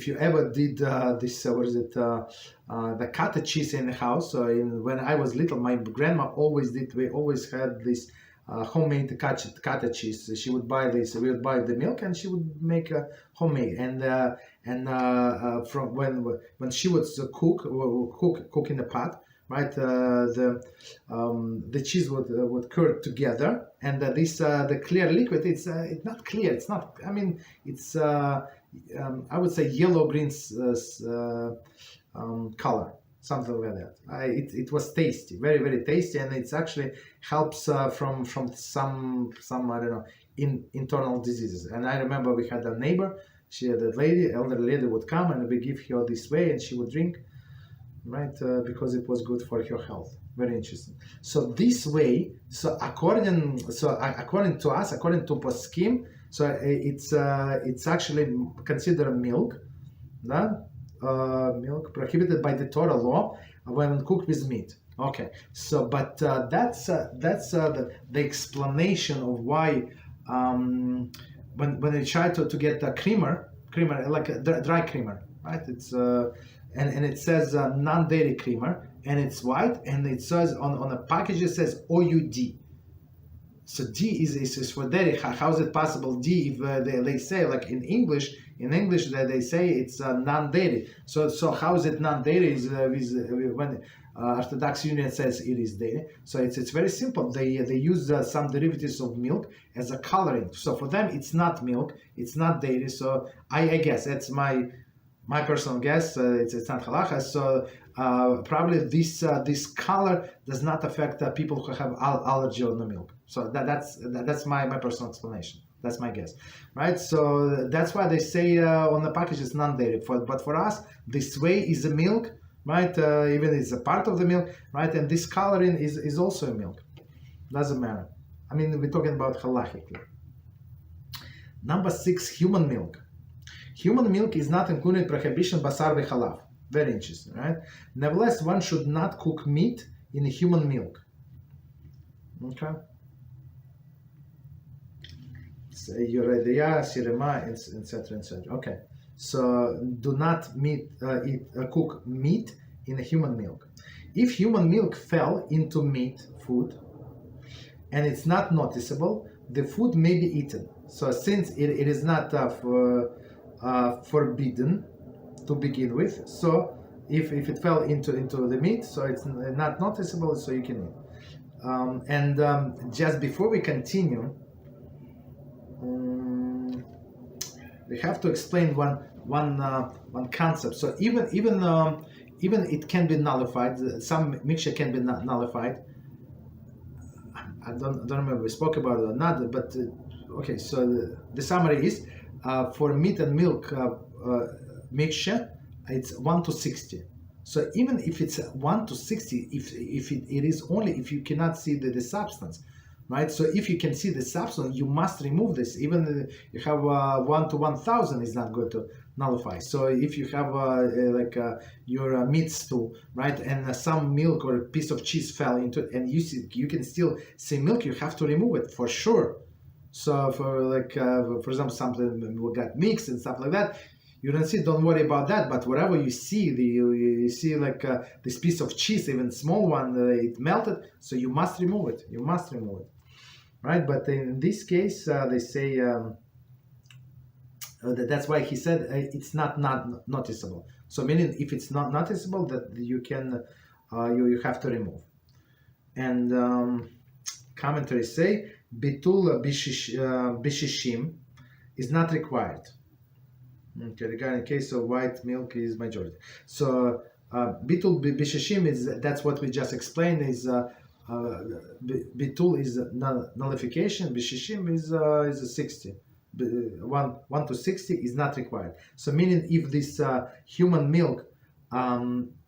you ever did this, what is it? The cottage cheese in the house. When I was little, my grandma always did. We always had this homemade cottage cheese. She would buy this. We would buy the milk, and she would make a homemade. From when she would cook in the pot, right? The cheese would curd together, and the clear liquid. It's not clear. It's not. I mean, it's I would say yellow-green color, something like that. It was tasty, very, very tasty, and it actually helps from some I don't know, internal diseases. And I remember we had a neighbor. She had elderly lady would come, and we give her this whey, and she would drink, right, because it was good for her health. Very interesting. So this way, according to us, according to poskim, so it's actually considered milk, milk prohibited by the Torah law when cooked with meat. Okay, so but that's the explanation of why when they try to get a creamer like a dry creamer, right? It's and it says non-dairy creamer, and it's white, and it says on the package it says OUD. So D is for dairy. How is it possible D if they say, like in English that they say it's non-dairy? So how is it non-dairy when Orthodox Union says it is dairy? So it's very simple. They use some derivatives of milk as a coloring. So for them it's not milk, it's not dairy. So I guess that's my personal guess. It's not halachah. So probably this color does not affect people who have allergy on the milk. So that's my personal explanation. That's my guess, right? So that's why they say on the package it's non-dairy. But for us, this whey is a milk, right? Even it's a part of the milk, right? And this coloring is also a milk. Doesn't matter. I mean, we're talking about halachically. Number 6, human milk. Human milk is not included in prohibition Basar v'chalav. Very interesting, right? Nevertheless, one should not cook meat in human milk. Okay. Yorediyah, Sirema, etc., etc. Okay. So do not cook meat in a human milk. If human milk fell into meat food and it's not noticeable, the food may be eaten. So since it is not forbidden to begin with, so if it fell into the meat, so it's not noticeable, so you can eat. Just before we continue, we have to explain one concept. So even it can be nullified. Some mixture can be nullified. I don't remember if we spoke about it or not, but okay. So the summary is for meat and milk mixture, it's 1 to 60. So even if it's 1 to 60, if it is only if you cannot see the substance, right? So if you can see the substance, you must remove this. Even if you have 1 to 1,000 is not going to nullify. So if you have your meat stew, right, and some milk or a piece of cheese fell into it, and you can still see milk, you have to remove it for sure. So for example, something got mixed and stuff like that, you don't see. Don't worry about that. But whatever you see, you see this piece of cheese, even small one, it melted. So you must remove it. You must remove it, right? But in this case, they say that's why he said it's not noticeable. So meaning if it's not noticeable, that you can you have to remove. And commentaries say bitul bishishim is not required. Okay, regarding case of white milk is majority. So bitul bishishim is, that's what we just explained, is bitul is nullification, bishishim is a 60. 1 to 60 is not required. So meaning if this human milk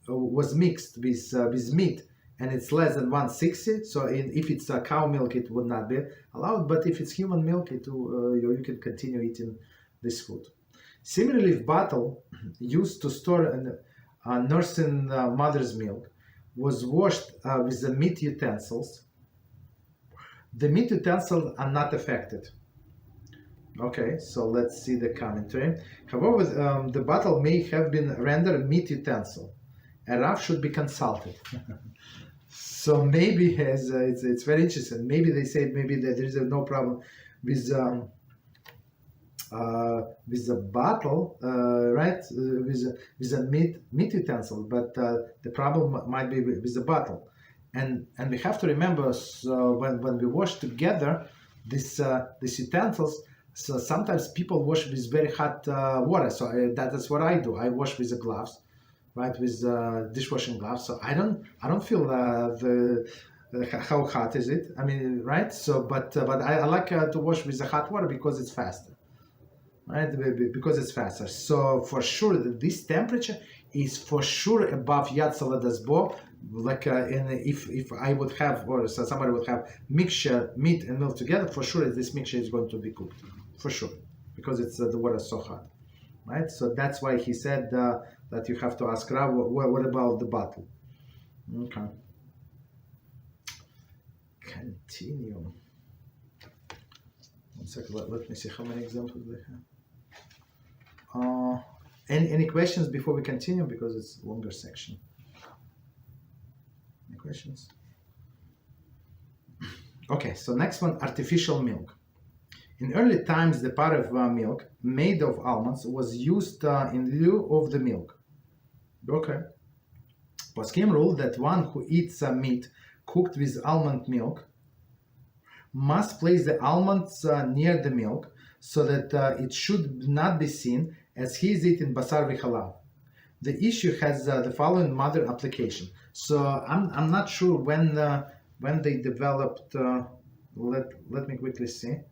was mixed with meat and it's less than 160, so if it's cow milk it would not be allowed, but if it's human milk you can continue eating this food. Similarly, if bottle used to store a nursing mother's milk was washed with the meat utensils, the meat utensils are not affected. Okay, so let's see the commentary. However, the bottle may have been rendered meat utensil. A Rav should be consulted. So maybe it's very interesting. Maybe they say maybe that there is no problem with the bottle, right? With a meat utensil, but the problem might be with the bottle. And we have to remember, so when we wash together these utensils. So sometimes people wash with very hot water. So that's what I do. I wash with the gloves, right? With dishwashing gloves. So I don't feel how hot is it. I mean, right? So but I like to wash with the hot water because it's faster, right? Because it's faster. So for sure this temperature is for sure above Yad Saladas Bo. If I would have, or so somebody would have mixture meat and milk together, for sure this mixture is going to be cooked. For sure, because it's the water is so hot, right? So that's why he said that you have to ask Rav, what about the bottle? Okay. Continue. One second. Let me see how many examples they have. Any questions before we continue, because it's a longer section? Any questions? Okay. So next one, artificial milk. In early times, the Parve milk made of almonds was used in lieu of the milk. Okay. Poskim ruled that one who eats meat cooked with almond milk must place the almonds near the milk so that it should not be seen as he is eating Basar v'chalav. The issue has the following modern application. So I'm not sure when they developed. Let me quickly see.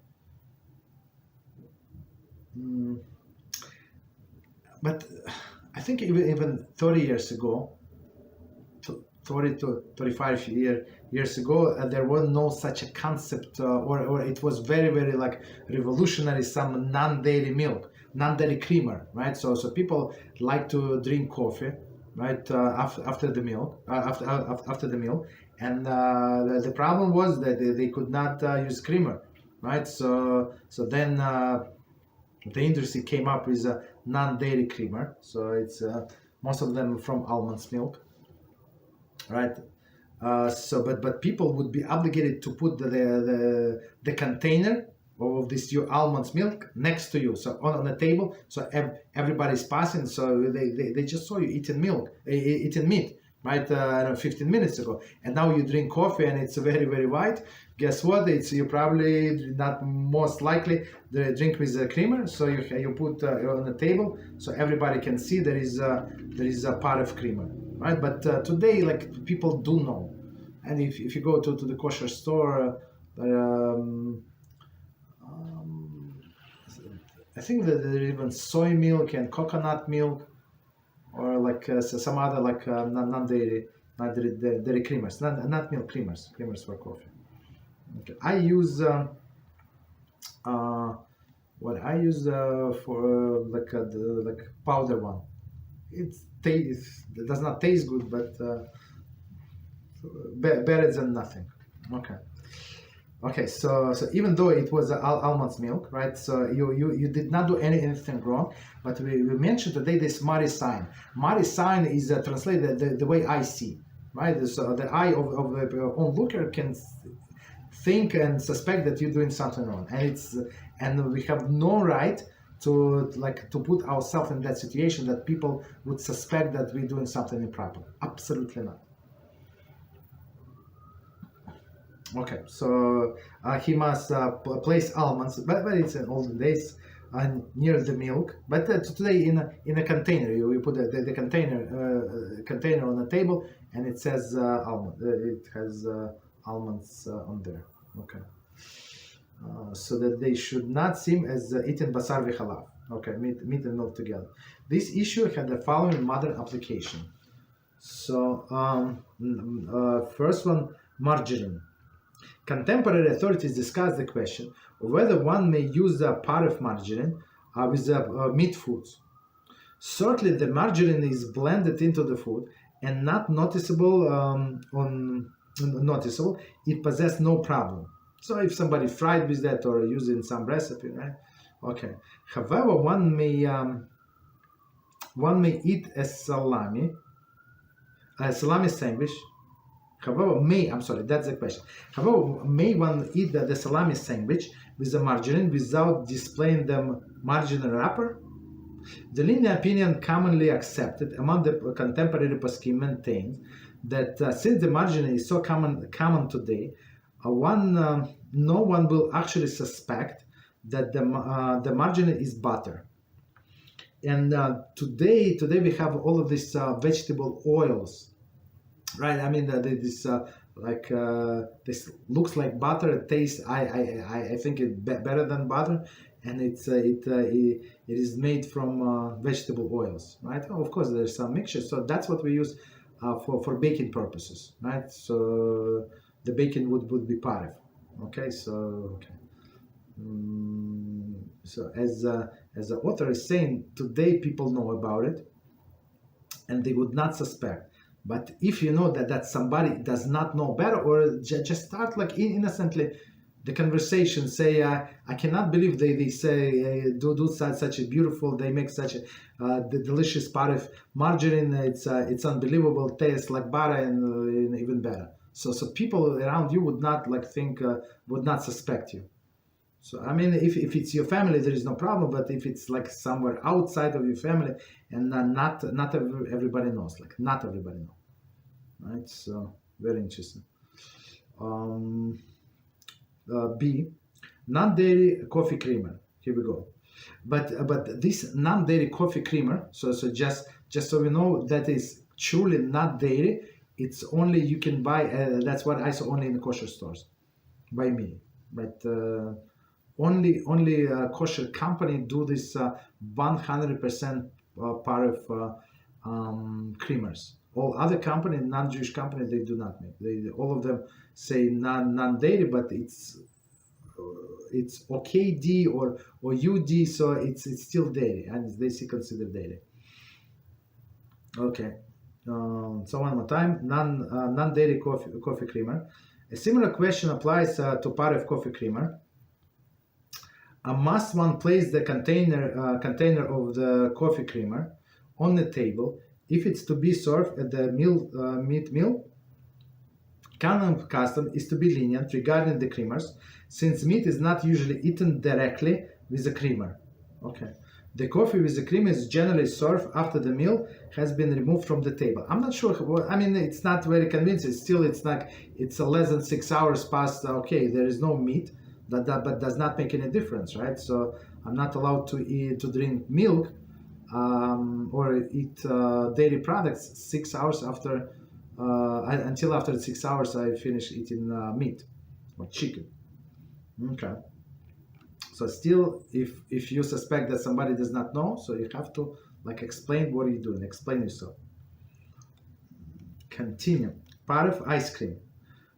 But I think even 30 years ago, 30 to 35 years ago, there was no such a concept, or it was very, very revolutionary, some non-dairy milk, non-dairy creamer, right? So people like to drink coffee, right, after the meal, and the problem was that they could not use creamer, right? So then the industry came up with a non-dairy creamer. So it's most of them from almonds milk, right? But people would be obligated to put the container of this your almonds milk next to you, so on a table, so everybody's passing, so they just saw you eating meat, right? 15 minutes ago, and now you drink coffee and it's very, very white. Guess what? You probably not most likely the drink with a creamer, so you put on the table so everybody can see there is a part of creamer, right? But today, people do know, and if you go to the kosher store, I think that there is even soy milk and coconut milk. or like some other like non-dairy dairy creamers, not milk creamers for coffee. Okay. I use what I use for like powder one. It does not taste good, but better than nothing. Okay, so even though it was almond's milk, right? So you did not do anything wrong, but we mentioned today this Mari sign. Mari sign is translated the way I see, right? So the eye of the onlooker can think and suspect that you're doing something wrong, and we have no right to put ourselves in that situation that people would suspect that we're doing something improper. Absolutely not. Okay, so he must place almonds, but it's in olden days near the milk. But today in a container, you put the container on the table, and it says almond. It has almonds on there. Okay, so that they should not seem as eaten basar v'chalav. Okay, meat and milk together. This issue had the following modern application. So first one, margarine. Contemporary authorities discuss the question of whether one may use a part of margarine with meat foods. Certainly, the margarine is blended into the food and not noticeable. It possesses no problem. So, if somebody fried with that or using some recipe, right? Okay. However, one may eat a salami sandwich. However, that's the question. However, may one eat the salami sandwich with the margarine without displaying the margarine wrapper? The linear opinion commonly accepted among the contemporary poskim maintains that since the margarine is so common today, no one will actually suspect that the margarine is butter. And today we have all of these vegetable oils. Right, I mean this this looks like butter. It tastes. I think it's better than butter, and it is made from vegetable oils. Right. Oh, of course, there's some mixture. So that's what we use for baking purposes. Right. So the bacon would be parve. Okay. So so as the author is saying, today people know about it, and they would not suspect. But if you know that somebody does not know better, or just start like innocently the conversation, say, I cannot believe they say do such a beautiful, they make such a the delicious part of margarine. It's unbelievable, tastes like butter and even better. So people around you would not would not suspect you. So I mean, if it's your family, there is no problem. But if it's like somewhere outside of your family, and not everybody knows, not everybody knows, right? So very interesting. B, non-dairy coffee creamer. Here we go. But this non-dairy coffee creamer. So just so we know, that is truly not dairy. It's only you can buy. That's what I saw only in the kosher stores, by me. But only kosher company do this 100% part of creamers. All other company, non-Jewish company, they do not make. All of them say non-dairy, but it's OKD or UD, so it's still dairy, and they still consider dairy. Okay. So one more time, non-dairy coffee creamer. A similar question applies to part of coffee creamer. Must one place the container of the coffee creamer on the table if it's to be served at the meat mill? Canon custom is to be lenient regarding the creamers, since meat is not usually eaten directly with the creamer. Okay. The coffee with the cream is generally served after the meal has been removed from the table. I'm not sure. I mean, it's not very convincing. Still, it's less than 6 hours past. Okay, there is no meat. But does not make any difference, right? So I'm not allowed to drink milk or eat dairy products 6 hours after until after 6 hours I finish eating meat or chicken. Okay. So still, if you suspect that somebody does not know, so you have to like explain what you're doing, explain yourself. Continue. Parve ice cream.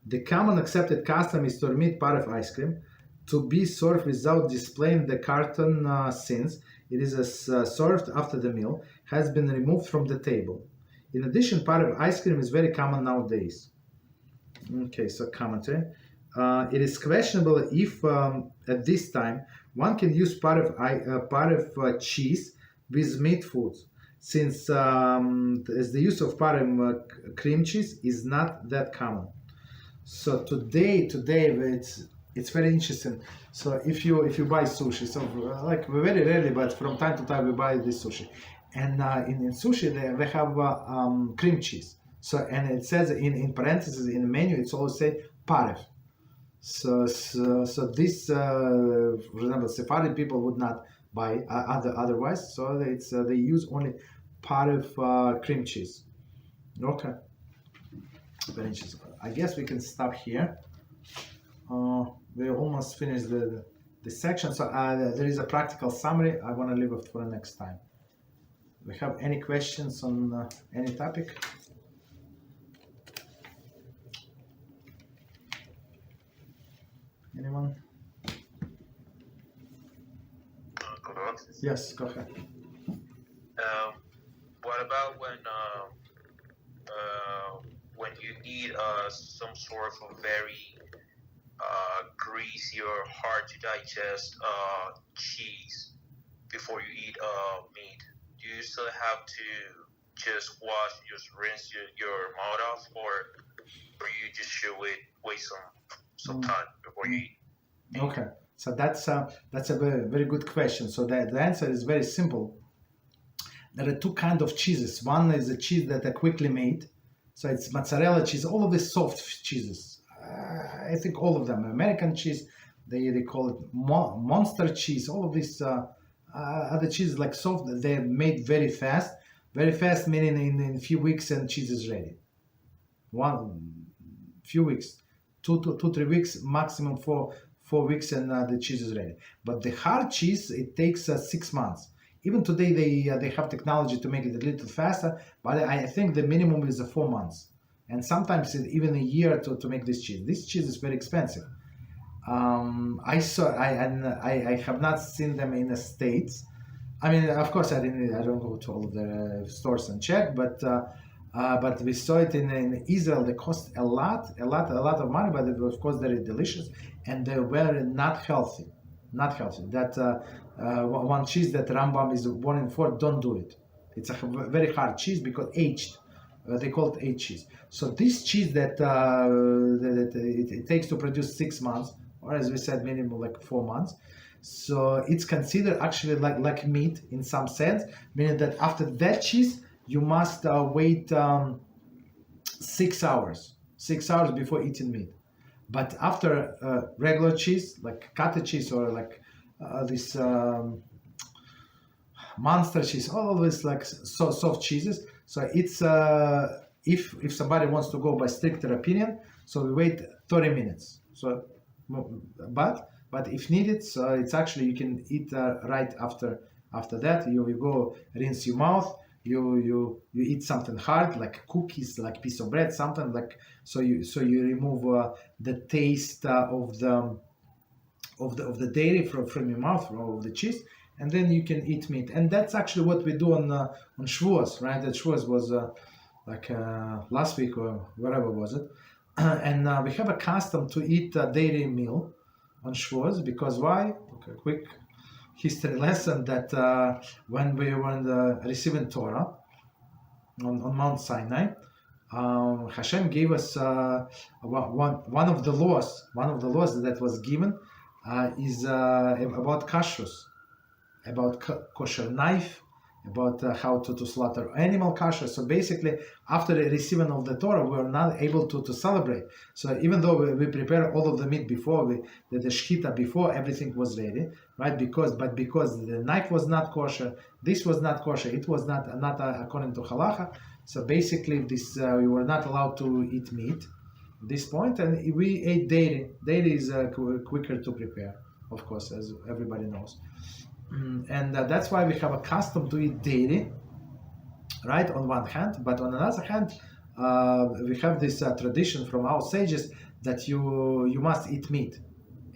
The common accepted custom is to omit parve ice cream to be served without displaying the carton since it is served after the meal, has been removed from the table. In addition, parve ice cream is very common nowadays. Okay, so commentary. It is questionable if at this time one can use parve cheese with meat foods, since as the use of parve cream cheese is not that common. So today it's very interesting. So if you buy sushi, so like very rarely, but from time to time we buy this sushi, and in sushi they have cream cheese. So and it says in parentheses in the menu it's always say parve. So this for example Sephardi people would not buy otherwise. So it's they use only parve cream cheese. Okay, very interesting. I guess we can stop here. We almost finished the section. So there is a practical summary. I want to leave it for the next time. We have any questions on any topic? Anyone? Yes, go ahead. What about when you eat some sort of very greasy or hard to digest cheese before you eat meat? Do you still have to just rinse your mouth off, or you just should wait some time before you eat? Okay, so that's a very, very good question. So the answer is very simple. There are two kinds of cheeses. One is a cheese that are quickly made, so it's mozzarella cheese, all of the soft cheeses. I think all of them. American cheese, they call it monster cheese. All of these other cheeses like soft, they're made very fast. Very fast meaning in a few weeks and cheese is ready. Few weeks, 2-3 weeks, maximum 4 weeks, and the cheese is ready. But the hard cheese, it takes 6 months. Even today, they have technology to make it a little faster, but I think the minimum is 4 months, and sometimes even a year to make this cheese. This cheese is very expensive. I have not seen them in the States. I mean, of course, I don't go to all of the stores and check, but we saw it in Israel. They cost a lot of money, but of course they're delicious, and they were not healthy. That one cheese that Rambam is warning for, don't do it. It's a very hard cheese because aged. They call it aged cheese. So this cheese that it takes to produce 6 months, or as we said, minimum like 4 months. So it's considered actually like meat in some sense, meaning that after that cheese, you must wait 6 hours before eating meat. But after regular cheese, like cottage cheese or like this monster cheese, all of this like soft cheeses. So it's if somebody wants to go by stricter opinion, so we wait 30 minutes. So, but if needed, so it's actually you can eat right after that. You go rinse your mouth. You eat something hard like cookies, like piece of bread, something like so you remove the taste of the dairy from your mouth, of the cheese, and then you can eat meat. And that's actually what we do on Shavuos, right? That Shavuos was like last week or whatever was it, and we have a custom to eat a dairy meal on Shavuos because why? Okay, quick history lesson that when we were receiving Torah on Mount Sinai, HaShem gave us one of the laws that was given is about kashrut, about kosher knife, about how to slaughter animal kosher. So basically, after the receiving of the Torah, we were not able to celebrate. So even though we prepared all of the meat before, the shechita before, everything was ready, right? Because the knife was not kosher, this was not kosher, it was not according to Halachah. So basically, this we were not allowed to eat meat at this point, and we ate dairy. Dairy is quicker to prepare. of course, as everybody knows. And that's why we have a custom to eat daily, right, on one hand, but on another hand, we have this tradition from our sages that you must eat meat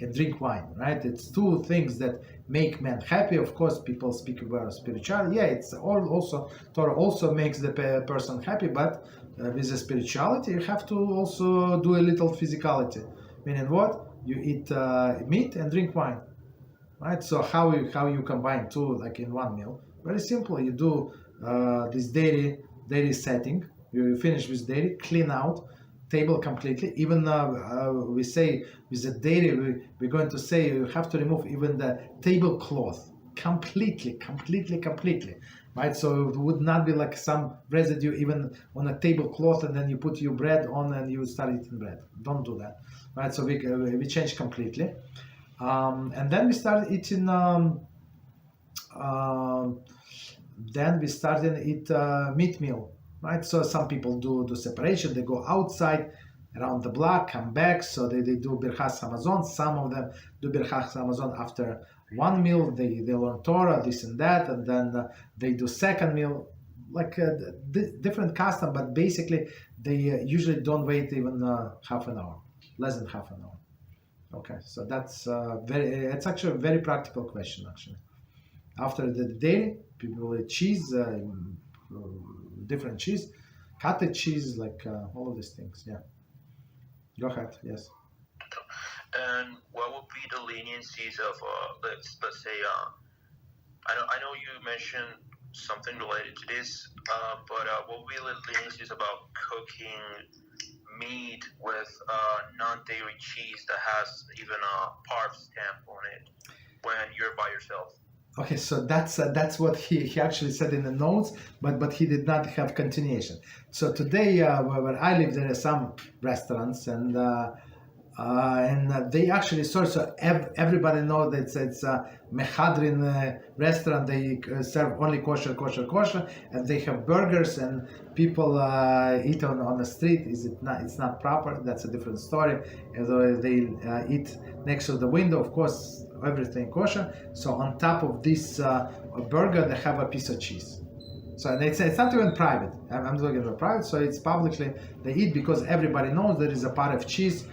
and drink wine, right? It's two things that make man happy. Of course, people speak about spirituality. Yeah, it's also Torah also makes the person happy, but with the spirituality, you have to also do a little physicality. Meaning what? You eat meat and drink wine, right? So how you combine two like in one meal? Very simple. You do this daily setting. You finish with daily, clean out table completely. Even we say with the daily, we're going to say you have to remove even the tablecloth completely, right? So it would not be like some residue even on a tablecloth, and then you put your bread on and you start eating bread. Don't do that, right? So we change completely, and then we start eating. Then we started eat meat meal. Right, so some people do separation. They go outside around the block, come back. So they do Birchas Hamazon. Some of them do Birchas Hamazon after one meal. They learn Torah, this and that, and then they do second meal, like different custom. But basically, they usually don't wait even half an hour, less than half an hour. Okay, so that's it's actually a very practical question. Actually, after the daily, people eat cheese. Different cheese, cottage cheese, like all of these things. Yeah. Go ahead. Yes. And what would be the leniencies of let's say I know you mentioned something related to this, but what would be the leniencies about cooking meat with non-dairy cheese that has even a Parve stamp on it when you're by yourself? Okay, so that's what he actually said in the notes, but he did not have continuation. So today, where I live, there are some restaurants, and they actually serve. So everybody knows that it's a Mechadrin restaurant. They serve only kosher, and they have burgers, and people eat on the street. It's not proper. That's a different story. Although they eat next to the window, of course, everything kosher. So on top of this burger, they have a piece of cheese. So it's not even private. I'm talking about private. So it's publicly they eat because everybody knows there is a part of cheese.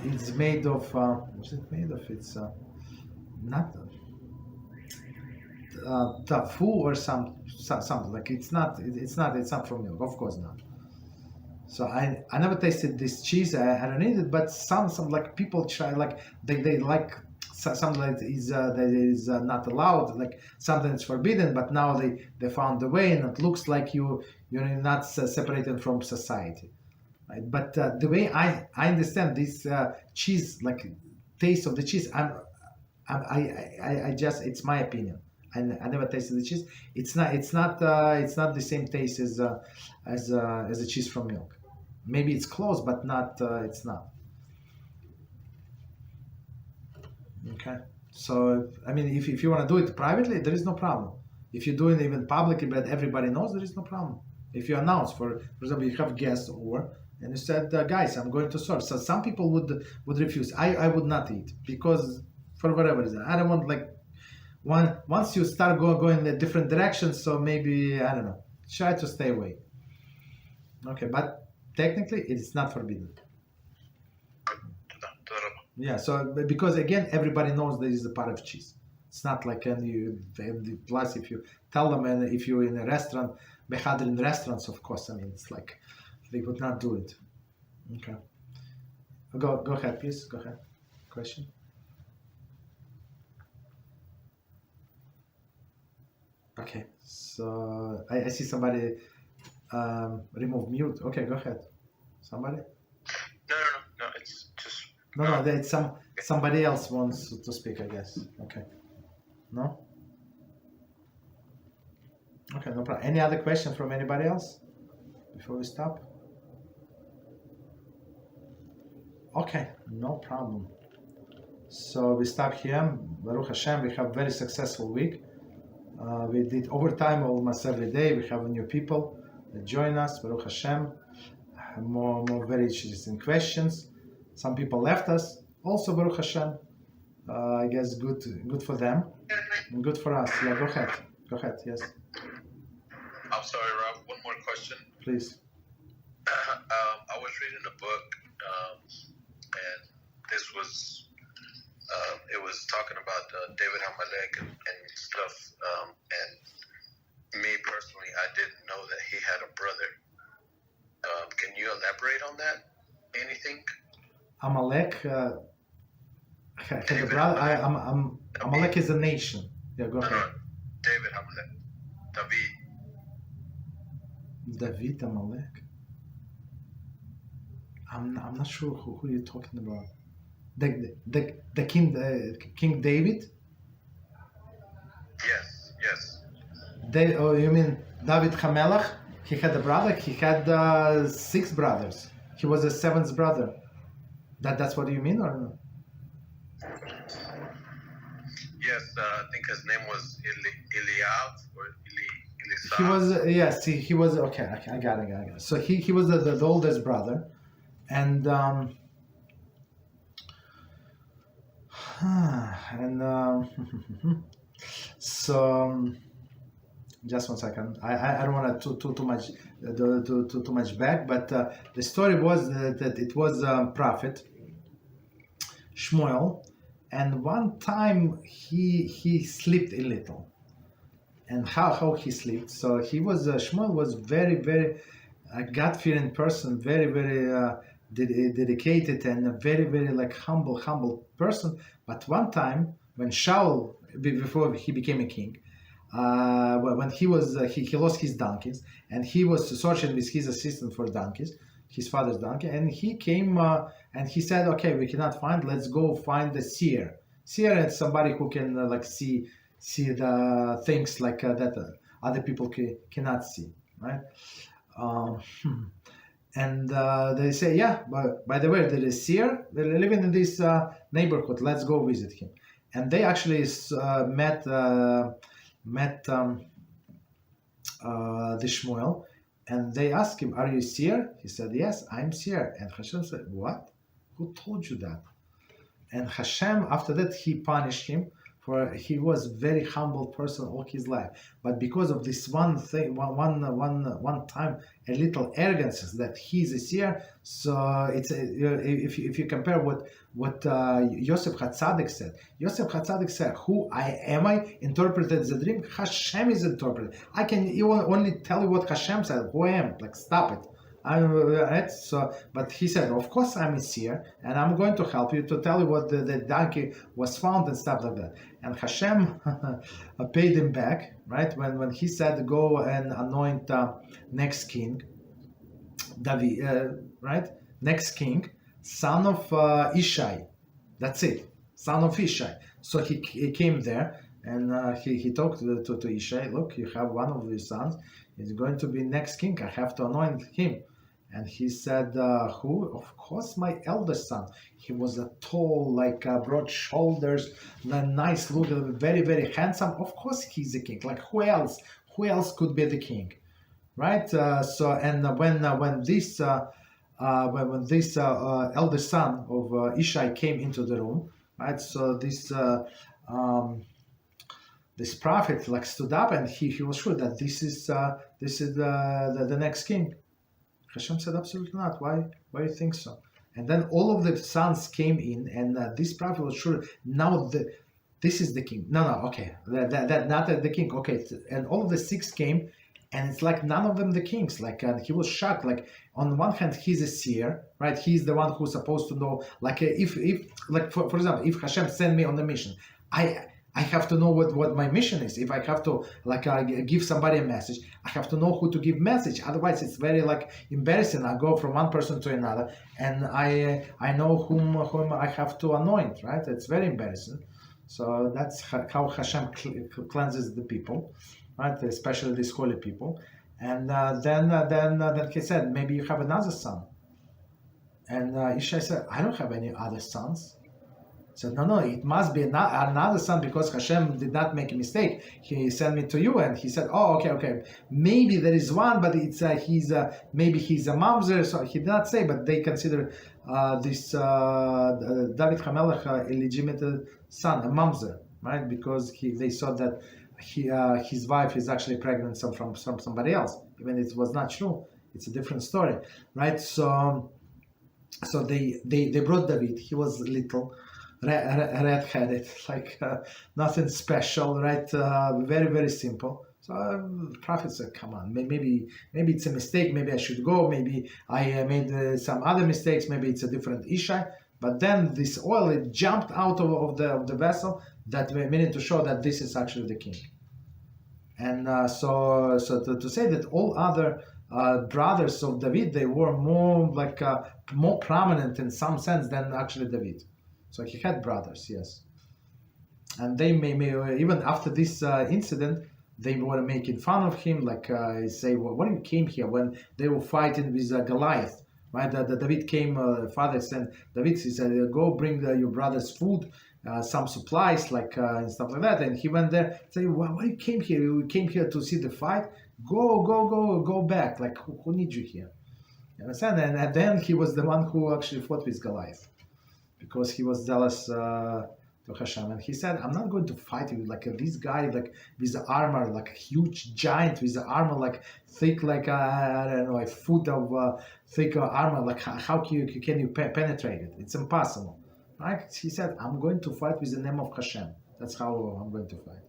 It's made of. What's it made of? It's not tofu or something like it's not from milk. Of course not. So I never tasted this cheese. I don't eat it, but some like people try, like they like something that is not allowed, like something that's forbidden, but now they found the way, and it looks like you're not separated from society, right? But the way I understand this cheese, like taste of the cheese, I just, it's my opinion. I never tasted the cheese. It's not the same taste as a cheese from milk. Maybe it's close, but not. It's not. Okay. So I mean, if you want to do it privately, there is no problem. If you do it even publicly, but everybody knows, there is no problem. If you announce, for example, you have guests over, and you said, guys, I'm going to serve. So some people would refuse. I would not eat because for whatever reason, I don't want, like, once you start going in a different direction, so maybe, I don't know, try to stay away. Okay, but technically it is not forbidden. Yeah, so because again, everybody knows there is a part of cheese. It's not like plus if you tell them, and if you're in a restaurant, in restaurants, of course, I mean, it's like they would not do it. Okay. Go ahead, please. Go ahead. Question? Okay, so I see somebody remove mute. Okay, go ahead. Somebody? No, it's just... No, it's somebody else wants to speak, I guess. Okay. No? Okay, no problem. Any other question from anybody else before we stop? Okay, no problem. So we stop here. Baruch HaShem, we have very successful week. We did overtime almost every day. We have new people that join us. Baruch HaShem. More very interesting questions. Some people left us. Also, Baruch HaShem. I guess good for them and good for us. Yeah, go ahead. Yes, I'm sorry, Rob. One more question. please. I was reading a book, and this was it was talking about David Hamelech and stuff. And me personally, I didn't know that he had a brother. Can you elaborate on that? Anything? Amalek had a brother. Amalek is a nation. Yeah, go ahead. David Hamelech. David Amalek. I'm not sure who you're talking about. The King David. Yes. Oh, you mean David Hamelech? He had a brother. He had 6 brothers. He was the 7th brother. That's what you mean, or no? Yes, I think his name was Eliav or Elisab. He was yes. He was okay. I got it. So he was the oldest brother, and so. Just one second. I don't want to too much back, but the story was that it was a prophet, Shmuel, and one time he slept a little. And how he slept? So he was Shmuel was very God-fearing person, very dedicated and a very like humble person. But one time when Shaul, before he became a king. When he was he lost his donkeys and he was searching with his assistant for donkeys, his father's donkey, and he came and he said, okay, we cannot find, let's go find the seer. Seer is somebody who can like see the things like that other people cannot see, right? And they say, yeah, but by the way, there is seer, they're living in this neighborhood, let's go visit him. And they actually met the Shmuel, and they asked him, are you seer? He said, yes, I'm seer. And HaShem said, what? Who told you that? And HaShem, after that, he punished him, for he was very humble person all his life. But because of this one thing, one time, a little arrogance that he's a seer. So it's if you compare what Yosef HaTzadik said. Yosef HaTzadik said, "Who I interpreted the dream. HaShem is interpreted. I can only tell you what HaShem said. Who I am. Like stop it." Right? So, but he said, of course I'm a seer, and I'm going to help you to tell you what the donkey was found and stuff like that. And HaShem paid him back, right? When he said, go and anoint next king, David, right? Next king, son of Ishai. That's it, son of Ishai. So he came there and he talked to Ishai. Look, you have one of your sons. He's going to be next king. I have to anoint him. And he said, who? Of course, my eldest son. He was a tall, like broad shoulders, nice look, very handsome. Of course, he's the king. Like who else? Who else could be the king, right? So, and when this eldest son of Ishai came into the room, right? So this prophet like stood up and he was sure that this is the next king. HaShem said, absolutely not. Why do you think so? And then all of the sons came in, and this prophet was sure, now this is the king. No, okay, that not the king. Okay, and all of the 6 came, and it's like none of them the kings. Like he was shocked. Like on one hand, he's a seer, right? He's the one who's supposed to know. Like if like for example, if HaShem sent me on the mission, I have to know what my mission is. If I have to give somebody a message, I have to know who to give message. Otherwise, it's very like embarrassing. I go from one person to another, and I know whom I have to anoint. Right? It's very embarrassing. So that's how HaShem cleanses the people, right? Especially these holy people. And then he said, maybe you have another son. And Ishai said, I don't have any other sons. said, no, it must be another son because Hashem did not make a mistake. He sent me to you, and he said, oh, okay, maybe there is one, but it's maybe he's a mamzer. So he did not say, but they consider this David HaMelech a illegitimate son, a mamzer, right? Because they saw that his wife is actually pregnant from somebody else, even it was not true. It's a different story, right? So they brought David. He was little, red-headed, like nothing special, right? Very, very simple. So the prophet said, come on, maybe it's a mistake. Maybe I should go. Maybe I made some other mistakes. Maybe it's a different Ishai. But then this oil, it jumped out of the vessel, that meaning to show that this is actually the king. And so to say that all other brothers of David, they were more prominent in some sense than actually David. So he had brothers, yes. And they may even after this incident, they were making fun of him, say, well, when you came here, when they were fighting with Goliath, right? David came, father sent David, he said, go bring your brother's food, some supplies, and stuff like that. And he went there, say, well, why you came here? You came here to see the fight? Go back. Who needs you here? You understand? And then he was the one who actually fought with Goliath, because he was jealous to HaShem. And he said, I'm not going to fight you this guy, with the armor, a huge giant with the armor, thick, I don't know, a foot of thick armor. How can you penetrate it? It's impossible, right? He said, I'm going to fight with the name of HaShem. That's how I'm going to fight.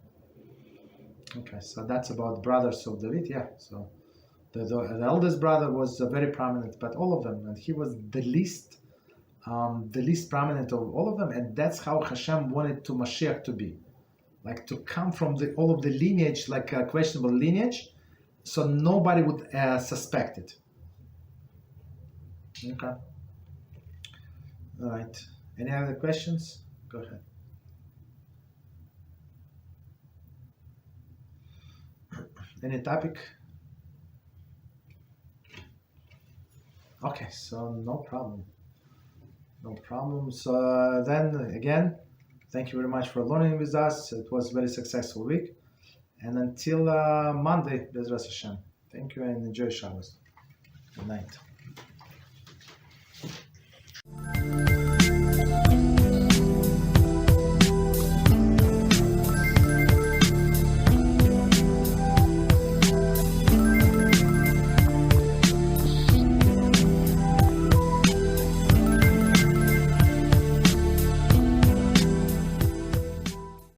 Okay, so that's about brothers of David. Yeah, so the eldest brother was very prominent, but all of them, and he was the least prominent of all of them, and that's how Hashem wanted to Mashiach to be, to come from all of the lineage, a questionable lineage, so nobody would suspect it. Okay. All right. Any other questions? Go ahead. Any topic? Okay, so no problem. No problem. So then again, thank you very much for learning with us. It was a very successful week. And until Monday, Beezrat Hashem. Thank you and enjoy Shabbos. Good night.